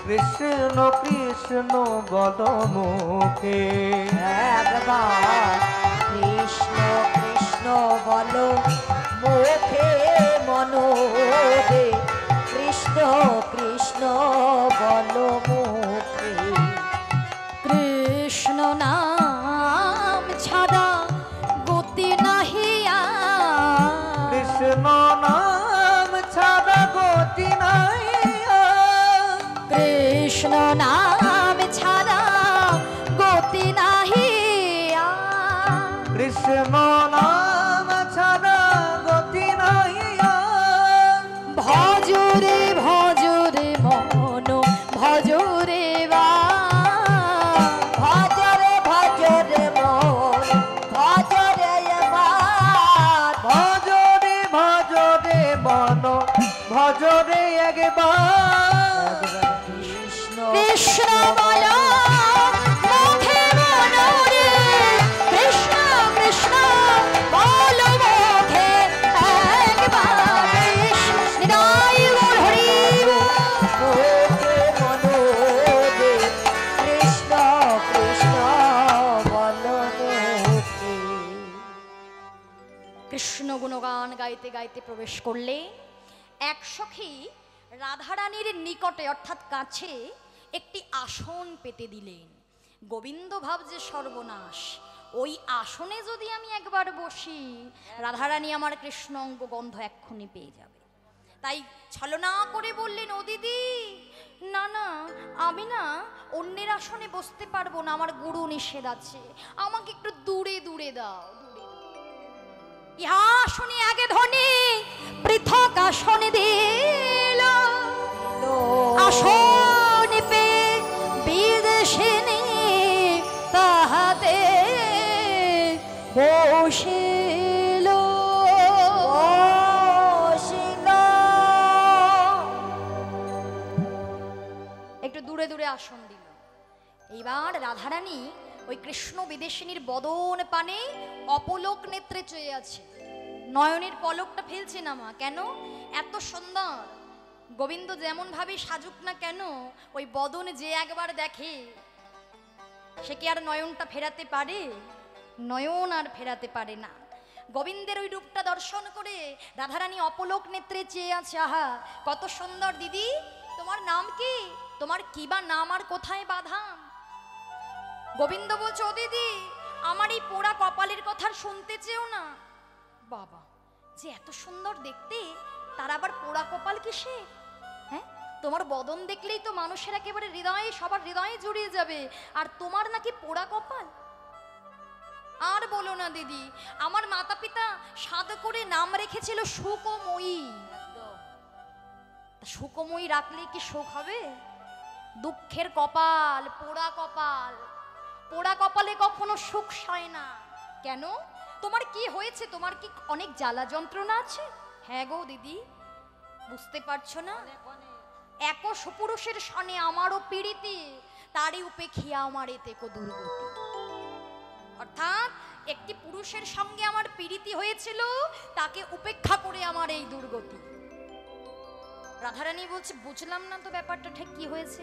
কৃষ্ণ কৃষ্ণ বলো মুখে। একবার কৃষ্ণ কৃষ্ণ বলো মুখে, মনোরে কৃষ্ণ কৃষ্ণ বলো মুখে। কৃষ্ণ নাম ছাড়া গতি নাহি আর, কৃষ্ণ নাম নাম ছাড়া গতি নাহি আর। কৃষ্ণ নাম ছাড়া গতি নাই আর। ভজরে ভজরে মন ভজরে বা ভজরে ভজরে মন ভজরে এবার। ভজরে ভজরে মন ভজরে একবার। কৃষ্ণ কৃষ্ণ বল মুখে মনরে কৃষ্ণ কৃষ্ণ বল মুখে একবার। নিতাই গৌর হরি মুখে মনোরে কৃষ্ণ কৃষ্ণ বল মুখে। কৃষ্ণ গুণগান গাইতে গাইতে প্রবেশ করলে এক সখী রাধারানীর নিকটে অর্থাৎ কাছে একটি আসন পেতে দিলেন। গোবিন্দ ভাবছে সর্বনাশ, ওই আসনে যদি আমি একবার বসি রাধারানী আমার কৃষ্ণ অঙ্গ গন্ধ এক্ষুনি পেয়ে যাবে। তাই ছলনা করে বললেন, ও দিদি না না, আমি না অন্যের আসনে বসতে পারবো না, আমার গুরু নিষেধ আছে, আমাকে একটু দূরে দূরে দাও। ইহা শুনি আগে ধ্বনি পৃথক আসন দিল। আসন পে বিদেশিনী তাহাতে বসিল। একটু দূরে দূরে আসন দিল। এইবার রাধারানী ওই কৃষ্ণ বিদেশিনীর বদন পানে অপলোক নেত্রে চেয়ে আছে, নয়নের পলকটা ফেলছে না মা। কেন? এত সুন্দর। গোবিন্দ যেমন ভাবে সাজুক না কেন, ওই বদন যে একবার দেখে সে কি আর নয়নটা ফেরাতে পারে? নয়ন আর ফেরাতে পারে না। গোবিন্দের ওই রূপটা দর্শন করে রাধারানী অপলোক নেত্রে চেয়ে আছে। আহা কত সুন্দর দিদি, তোমার নাম কি? তোমার কি বা নাম আর কোথায় বাঁধাম? গোবিন্দ বলছে, ও দিদি আমার এই পোড়া কপালের কথা শুনতে চেও না। বাবা, যে এত সুন্দর দেখতে তার আবার পোড়া কপাল কিসে? হ্যাঁ, তোমার বদন দেখলেই তো মানুষের একেবারে হৃদয়ে, সবার হৃদয়ে জড়িয়ে যাবে, আর তোমার নাকি পোড়া কপাল। আর বলো না দিদি, আমার মাতা পিতা সাদ করে নাম রেখেছিল সুকময়ী। সুকময়ী রাখলে কি সুখ হবে? দুঃখের কপাল, পোড়া কপাল। পোড়া কপালে কখনো সুখ হয় না। কেন? তোমার কি হয়েছে? তোমার কি অনেক জ্বালা যন্ত্রণা আছে? হ্যাঁ গো দিদি, বুঝতে পারছো না? এক সুপুরুষের সনে আমারও পীড়িতি, তারই উপেক্ষিয়া আমার এতে কো দুর্গতি। অর্থাৎ একটি পুরুষের সঙ্গে আমার পীড়িতি হয়েছিল, তাকে উপেক্ষা করে আমার এই দুর্গতি। রাধারানী বলছে, বুঝলাম না তো ব্যাপারটা ঠিক কি হয়েছে।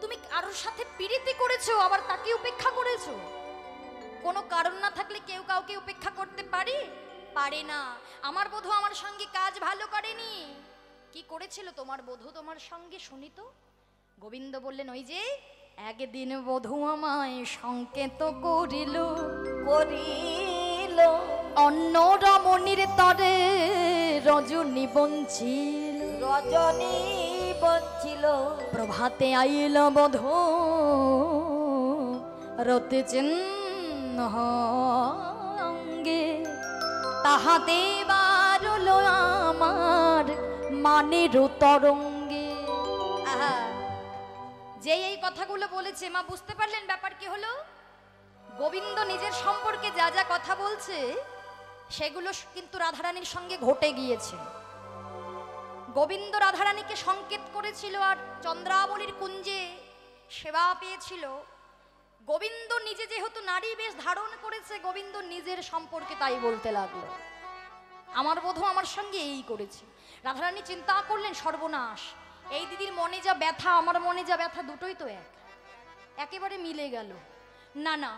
তুমি কারোর সাথে পীড়িতি করেছো, আবার তাকে উপেক্ষা করেছো? কোনো কারণ না থাকলে কেউ কাউকে উপেক্ষা করতে পারে? পারে না। আমার বধূ আমার সঙ্গে কাজ ভালো করেনি। কি করেছিল তোমার বধূ তোমার সঙ্গে, শুনি তো। গোবিন্দ বললেন, ওই যে একদিন বধূ আমায় সংকেত করিল অন্য রমণীর তরে রজনী বঞ্চিল। রজনী বঞ্চিল প্রভাতে আইল বধূ রতে চিহ্ন অঙ্গে, তাহাতে বারল আমার মানের তরঙ্গে। আহা, যে এই কথাগুলো বলেছে মা, বুঝতে পারলেন ব্যাপার কি হলো? গোবিন্দ নিজের সম্পর্কে যা যা কথা বলছে সেগুলো কিন্তু রাধারানীর সঙ্গে ঘটে গিয়েছে। গোবিন্দ রাধারানীকে সংকেত করেছিল আর চন্দ্রাবলীর কুঞ্জে সেবা পেয়েছিল। গোবিন্দ নিজে যেহেতু নারী বেশ ধারণ করেছে, গোবিন্দ নিজের সম্পর্কে তাই বলতে লাগলো, আমার বধূ আমার সঙ্গে এই করেছে। রাধারানী চিন্তা করলেন, সর্বনাশ, এই দিদির মনে যা ব্যথা আমার মনে যা ব্যথা দুটোই তো একেবারে মিলে গেল। না না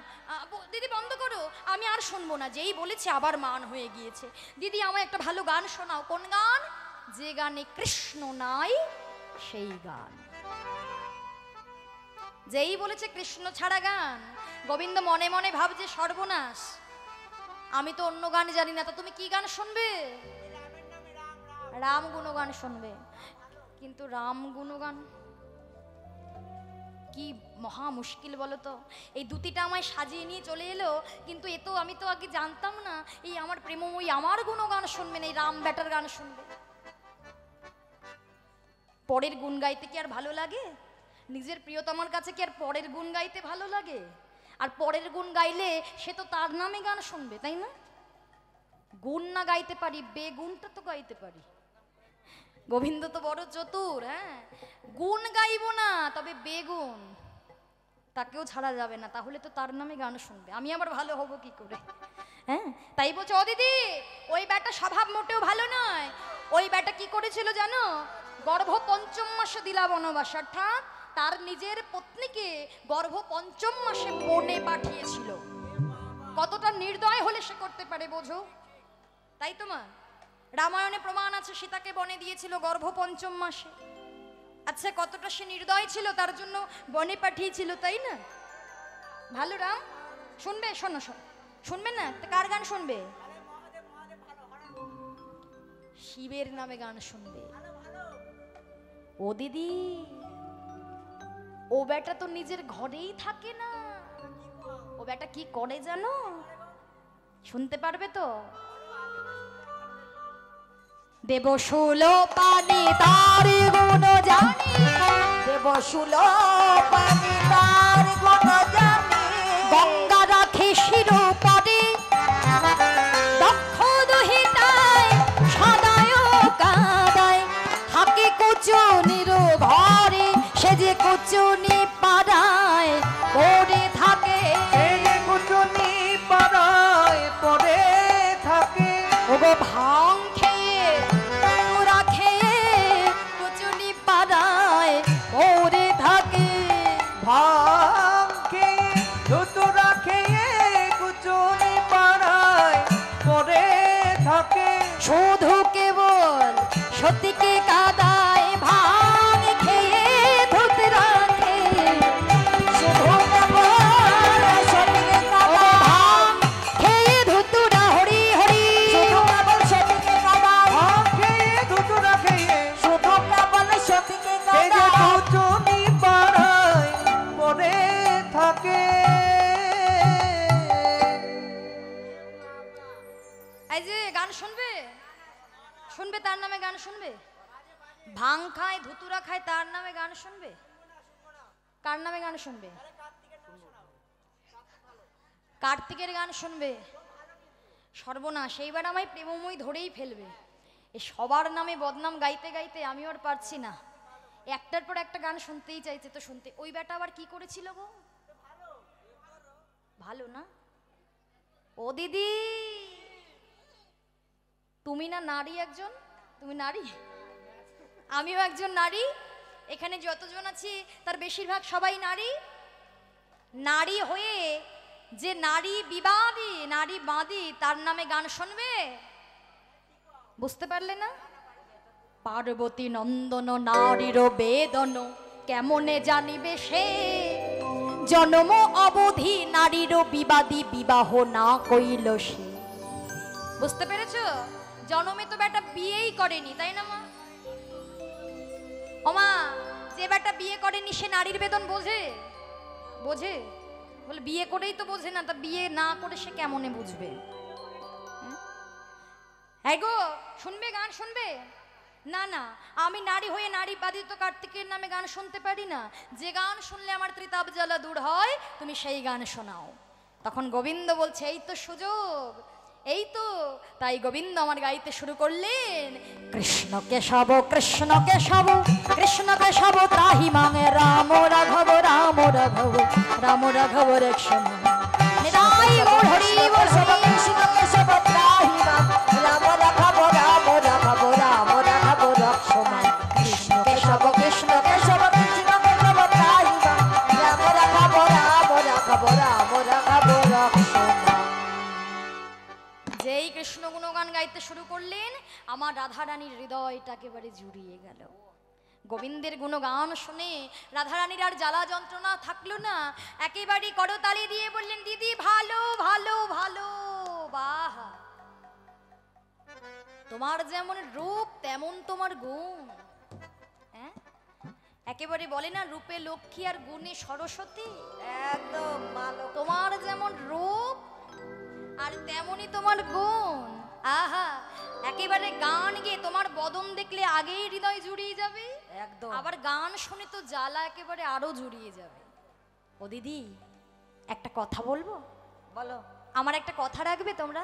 দিদি বন্ধ করো, আমি আর শুনবো না। যেই বলেছে আবার মান হয়ে গিয়েছে। দিদি আমায় একটা ভালো গান শোনাও। কোন গান? যে গানে কৃষ্ণ নাই সেই গান। যেই বলেছে কৃষ্ণ ছাড়া গান, গোবিন্দ মনে মনে ভাবছে, সর্বনাশ, আমি তো অন্য গান জানি না, তো তুমি কি গান শুনবে? রাম গুণগান শুনবে। কিন্তু রাম গুণগান কি মহা মুশকিল বলো তো। এই দুতিটা আমায় সাজিয়ে নিয়ে চলে এলো, কিন্তু এ তো আমি তো আগে জানতাম না এই আমার প্রেমময়ী আমার গুণগান শুনবে না, এই রাম ব্যাটার গান শুনবে। পরের গুণ গাইতে কি আর ভালো লাগে? নিজের প্রিয়তমার কাছে কি আর পরের গুণ গাইতে ভালো লাগে? আর পরের গুণ গাইলে সে তো তার নামে গান শুনবে, তাই না? গুণ না গাইতে পারি, বেগুণটা তো গাইতে পারি। গোবিন্দ তো বড় চতুর। হ্যাঁ, গুণ গাইব না, তবে বেগুণ তাকেও ছাড়া যাবে না, তাহলে তো তার নামে গান শুনবে। আমি আবার ভালো হব কি করে? হ্যাঁ, তাই বলছে, ও দিদি ওই ব্যাটা স্বভাব মোটেও ভালো নয়। ওই ব্যাটা কি করেছিল জানো? গর্ভ পঞ্চম মাসে দিলা বনবাস, অর্থাৎ তার নিজের পত্নীকে গর্ভ পঞ্চম মাসে বনে পাঠিয়েছিল। কতটা নির্দয় হলে সে করতে পারে বোঝো, তাই তো মা? রামায়ণে প্রমাণ আছে, সীতাকে বনে দিয়েছিল গর্ভ পঞ্চম মাসে। আচ্ছা, কতটা সে নির্দয় ছিল, তার জন্য বনে পাঠিয়েছিল, তাই না? ভালো রাম শুনবে? শোনো শোনো, শুনবে না তো কার গান শুনবে? শিবের নামে গান শুনবে। ও দিদি, ও বেটা তো নিজের ঘরেই থাকে না। ও বেটা কি করে জানো? শুনতে পারবে তো? দেবশুল পানি তার গুণ জানি, দেবশুল পানি তার গুণ জানি, গঙ্গা রাখে শিরোপদে, দক্ষ দহিতায় সদায় কাদায়, থাকে কুচুনির ঘরে, সে যে কুচুনি পাড়ায় পড়ে থাকে। কুচুনি পাড়ায় পড়ে থাকে। ওগো ভাং খেয়ে তোরা খেয়ে কুচুনি পাড়ায় পড়ে থাকে। ভাং খেয়ে ধুতুরা খেয়ে কুচুনি পাড়ায় পড়ে থাকে। শুধু কেবল সতীকে কাদায়, ভাং খেয়ে ধুত রাখে। শুধু কেবল সতীকে কাদায়, ভাং খেয়ে ধুতুরা হরি হরি। শুধু কেবল সতীকে কাদায়, ভাং খেয়ে ধুতুরা খেয়ে শুধু কেবল সতীকে এই যে কাদায়। কুচুনি পাড়ায় পড়ে থাকে। এই যে গান শুনবে, শুনবে তার নামে গান শুনবে। ভাং খায় ধুতুরা খায় তার নামে গান শুনবে। কার নামে গান শুনবে? কার্তিকের গান শুনবে। সর্বনাশ, এইবার আমায় প্রেমময় ধরেই ফেলবে। এই সবার নামে বদনাম গাইতে গাইতে আমি আর পারছি না, একটার পর একটা গান শুনতেই চাইছে তো শুনতে। ওই বেটা আবার কি করেছিল গো? ভালো না? ও দিদি, তুমি না নারী একজন? তুমি নারী, আমিও একজন নারী। এখানে যতজন আছি তার বেশিরভাগ সবাই নারী। নারী হয়ে যে নারী বিবাদী, নারী বাদী, তার নামে গান শুনবে? বুঝতে পারলে না? পার্বতী নন্দন নারীর বেদন কেমনে জানিবে সে, জন্ম অবধি নারীর বিবাদী বিবাহ না কইল সে। বুঝতে পেরেছো? জন্মে তো বেটা বিয়েই করেনি, তাই না মা? ওমা, যে বেটা বিয়ে করেনি সে নারীর বেদন বোঝে? বোঝে? বলে বিয়ে করেই তো বোঝে না, তা বিয়ে না করে সে কেমনে বুঝবে? হ্যাঁ গো, শুনবে গান শুনবে? না না, আমি নারী হয়ে নারীবাদী তো কার্তিকের নামে গান শুনতে পারি না। যে গান শুনলে আমার ত্রিতাপ জ্বালা দূর হয় তুমি সেই গান শোনাও। তখন গোবিন্দ বলছে, এই তো সুযোগ, এই তো। তাই গোবিন্দ আমার গাইতে শুরু করলেন, কৃষ্ণ কেশব কৃষ্ণ কেশব কৃষ্ণ কেশব ত্রাহি মাঙে রাম রাঘব রাম রাঘব রাম রাঘব রক্ষণ নিতাই গৌর হরি বল হরি। কৃষ্ণ কেশব ত্রাহি মাং, রাম রাঘব রাম রাঘব রাম রাঘব রক্ষমান। কৃষ্ণ কেশব কৃষ্ণ কেশব কৃষ্ণ কেশব ত্রাহি মাং, রাম রাঘব রাম রাঘব রাম রাঘব রক্ষমান। যেই কৃষ্ণ গুণগান গাইতে শুরু করলেন, আমার রাধারানীর হৃদয়টা একেবারে জুড়িয়ে গেল। গোবিন্দের গুণগান শুনে রাধারানীর আর জ্বালা যন্ত্রণা থাকলো না, একেবারে করতালি দিয়ে বললেন, দিদি ভালো ভালো ভালো, বাহ, তোমার যেমন রূপ তেমন তোমার গুণ। হ্যাঁ, একেবারে বলে না রূপে লক্ষ্মী আর গুণে সরস্বতী, একদম মালো। তোমার যেমন রূপ আর তেমনি তোমার গুণ। আহা, একেবারে গান গেয়ে তোমার বদন দেখলে আগেই হৃদয় জুড়িয়ে যাবে, একদম। আবার গান শুনে তো জ্বালা একেবারে আরো জুড়িয়ে যাবে। ও দিদি, একটা কথা বলবো? বলো। আমার একটা কথা রাখবে তোমরা?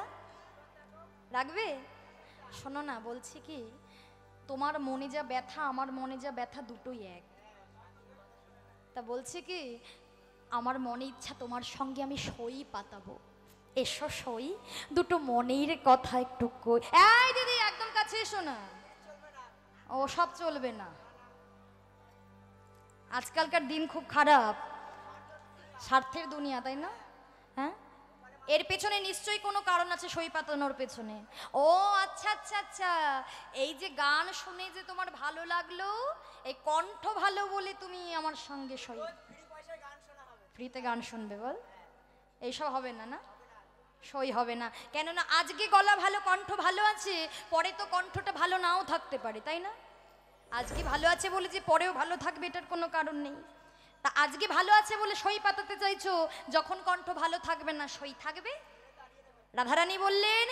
রাখবে? শোনো না, বলছি কি, তোমার মনে যা ব্যথা আমার মনে যা ব্যথা দুটোই এক। তা বলছি কি, আমার মনে ইচ্ছা তোমার সঙ্গে আমি সই পাতাবো। এসো সই, দুটো মনের কথা একটু কই। এই দিদি, একদম কাছে এসো না। ও সব চলবে না, আজকালকার দিন খুব খারাপ, স্বার্থের দুনিয়া, তাই না? হ্যাঁ, এর পেছনে নিশ্চয়ই কোনো কারণ আছে সই পাতানোর পেছনে। ও আচ্ছা আচ্ছা আচ্ছা, এই যে গান শুনে যে তোমার ভালো লাগলো, এই কণ্ঠ ভালো বলে তুমি আমার সঙ্গে সই। ফ্রিতে গান শুনবে? বল, এইসব হবে না, না সই হবে না। কেননা আজকে গলা ভালো, কণ্ঠ ভালো আছে, পরে তো কণ্ঠটা ভালো নাও থাকতে পারে, তাই না? আজকে ভালো আছে বলে যে পরেও ভালো থাকবে এটার কোনো কারণ নেই। তা আজকে ভালো আছে বলে সই পাতাতে চাইছো, যখন কণ্ঠ ভালো থাকবে না সই থাকবে? রাধারানী বললেন,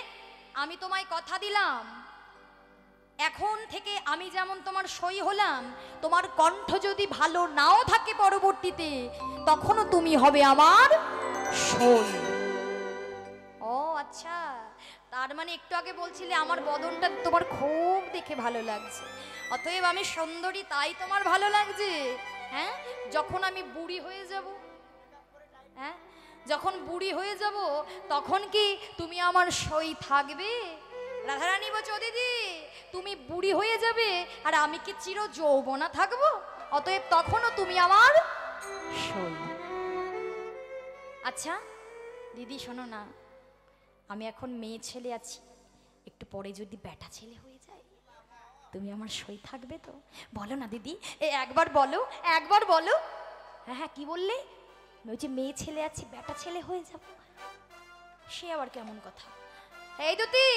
আমি তোমায় কথা দিলাম, এখন থেকে আমি যেমন তোমার সই হলাম, তোমার কণ্ঠ যদি ভালো নাও থাকে পরবর্তীতে, তখনও তুমি হবে আমার সই। ও আচ্ছা, তার মানে একটু আগে বলছিলে আমার বদনটা তোমার খুব দেখে ভালো লাগছে, অতএব আমি সুন্দরী তাই তোমার ভালো লাগছে। হ্যাঁ, যখন আমি বুড়ি হয়ে যাব, হ্যাঁ যখন বুড়ি হয়ে যাব, তখন কি তুমি আমার সই থাকবে? রাধারানী বলছে, ও দিদি, তুমি বুড়ি হয়ে যাবে আর আমি কি চির যৌবনা থাকবো, অতএব তখনও তুমি আমার সই। আচ্ছা দিদি শোনো না, আমি এখন মেয়ে ছেলে আছি, একটু পরে যদি বেটা ছেলে হয়ে যায়, তুমি আমার সই থাকবে তো? বলো না দিদি, একবার বলো, একবার বলো। হ্যাঁ হ্যাঁ, কি বললে? ওই যে মেয়ে ছেলে আছি, বেটা ছেলে হয়ে যাব, সে আবার কেমন কথা? এই দুতি,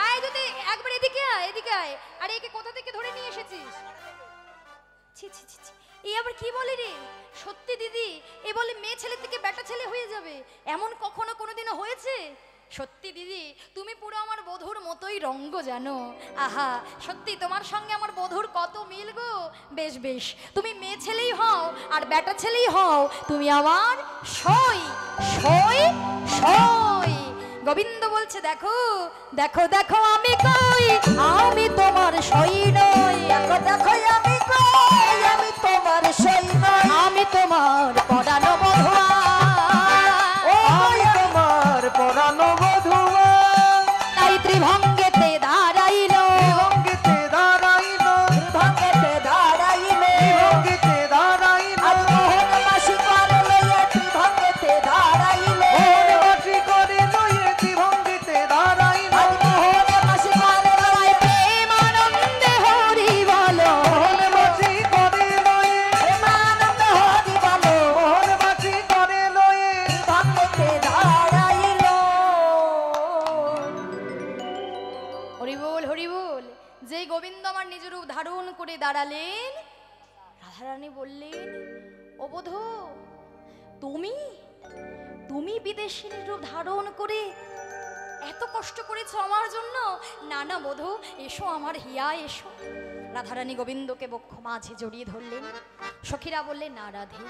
আয় দুতি, একবার এদিকে আয়, এদিকে আয়। আরে একে কোথা থেকে ধরে নিয়ে এসেছিস? ছি ছি ছি ছি, এই আবার কি বলে রে? সত্যি দিদি, এ বলে মেয়ে ছেলে থেকে বেটা ছেলে হয়ে যাবে, এমন কখনো কোনোদিনও হয়েছে? সত্যি দিদি, তুমি পুরো আমার বধূর মতোই রঙ্গ জানো। আহা, সত্যি তোমার সঙ্গে আমার বধূর কত মিল গো। বেশ বেশ, তুমি মেয়ে ছেলেই হও আর বেটা ছেলেই হও, তুমি আমার সই সই সই। গোবিন্দ বলছে, দেখো দেখো দেখো আমি কই, আমি তোমার সই নই। দেখো দেখো আমি কই, আমি তোমার সই নই। আমি তোমার পরানো বধূয়া, আমি তোমার পরানো বধূয়া, তাই ত্রিভঙ্গেতে দাঁড়াইল, ত্রিভঙ্গিতে দাঁড়াইল, ত্রিভঙ্গেতে দাঁড়াইল, ত্রিভঙ্গিতে দাঁড়াইল, আজ মোহন মাসি করে লইয়া ত্রিভঙ্গেতে দাঁড়াইল, মোহনবাসী করে লইয়ে ত্রিভঙ্গিতে দাঁড়াইল, আজ মোহন মাসি করে লইয়া প্রেমানন্দে হরি বলো, মোহনবাসী করে লইয়ে, প্রেমানন্দ হরি বলো, মোহনবাসী করে লইয়ে, ত্রিভঙ্গেতে দাঁড়াইল। হরিবোল হরিবোল। যেই গোবিন্দ আমার নিজ রূপ ধারণ করে দাঁড়ালেন, রাধারানী বললেন, ও বধূ, তুমি তুমি বিদেশিনীর রূপ ধারণ করে এত কষ্ট করেছো আমার জন্য? না না বধূ, এসো আমার হিয়া এসো। রাধারানী গোবিন্দকে বক্ষ মাঝে জড়িয়ে ধরলেন। সখীরা বললেন, না রাধে,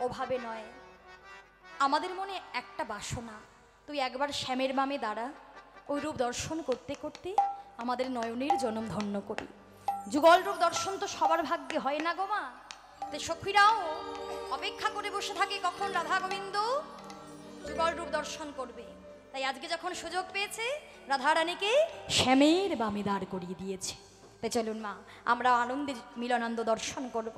ওভাবে নয়, আমাদের মনে একটা বাসনা, তুই একবার শ্যামের বামে দাঁড়া, ওই রূপ দর্শন করতে করতে আমাদের নয়নের জনম ধন্য করি। যুগল রূপ দর্শন তো সবার ভাগ্যে হয় না গো মা। তাই সখীরাও অপেক্ষা করে বসে থাকে কখন রাধা গোবিন্দ যুগল রূপ দর্শন করবে। তাই আজকে যখন সুযোগ পেয়েছে, রাধারানীকে শ্যামের বামে দাঁড় করিয়ে দিয়েছে। তাই চলুন মা, আমরা আনন্দে মিলনানন্দ দর্শন করব।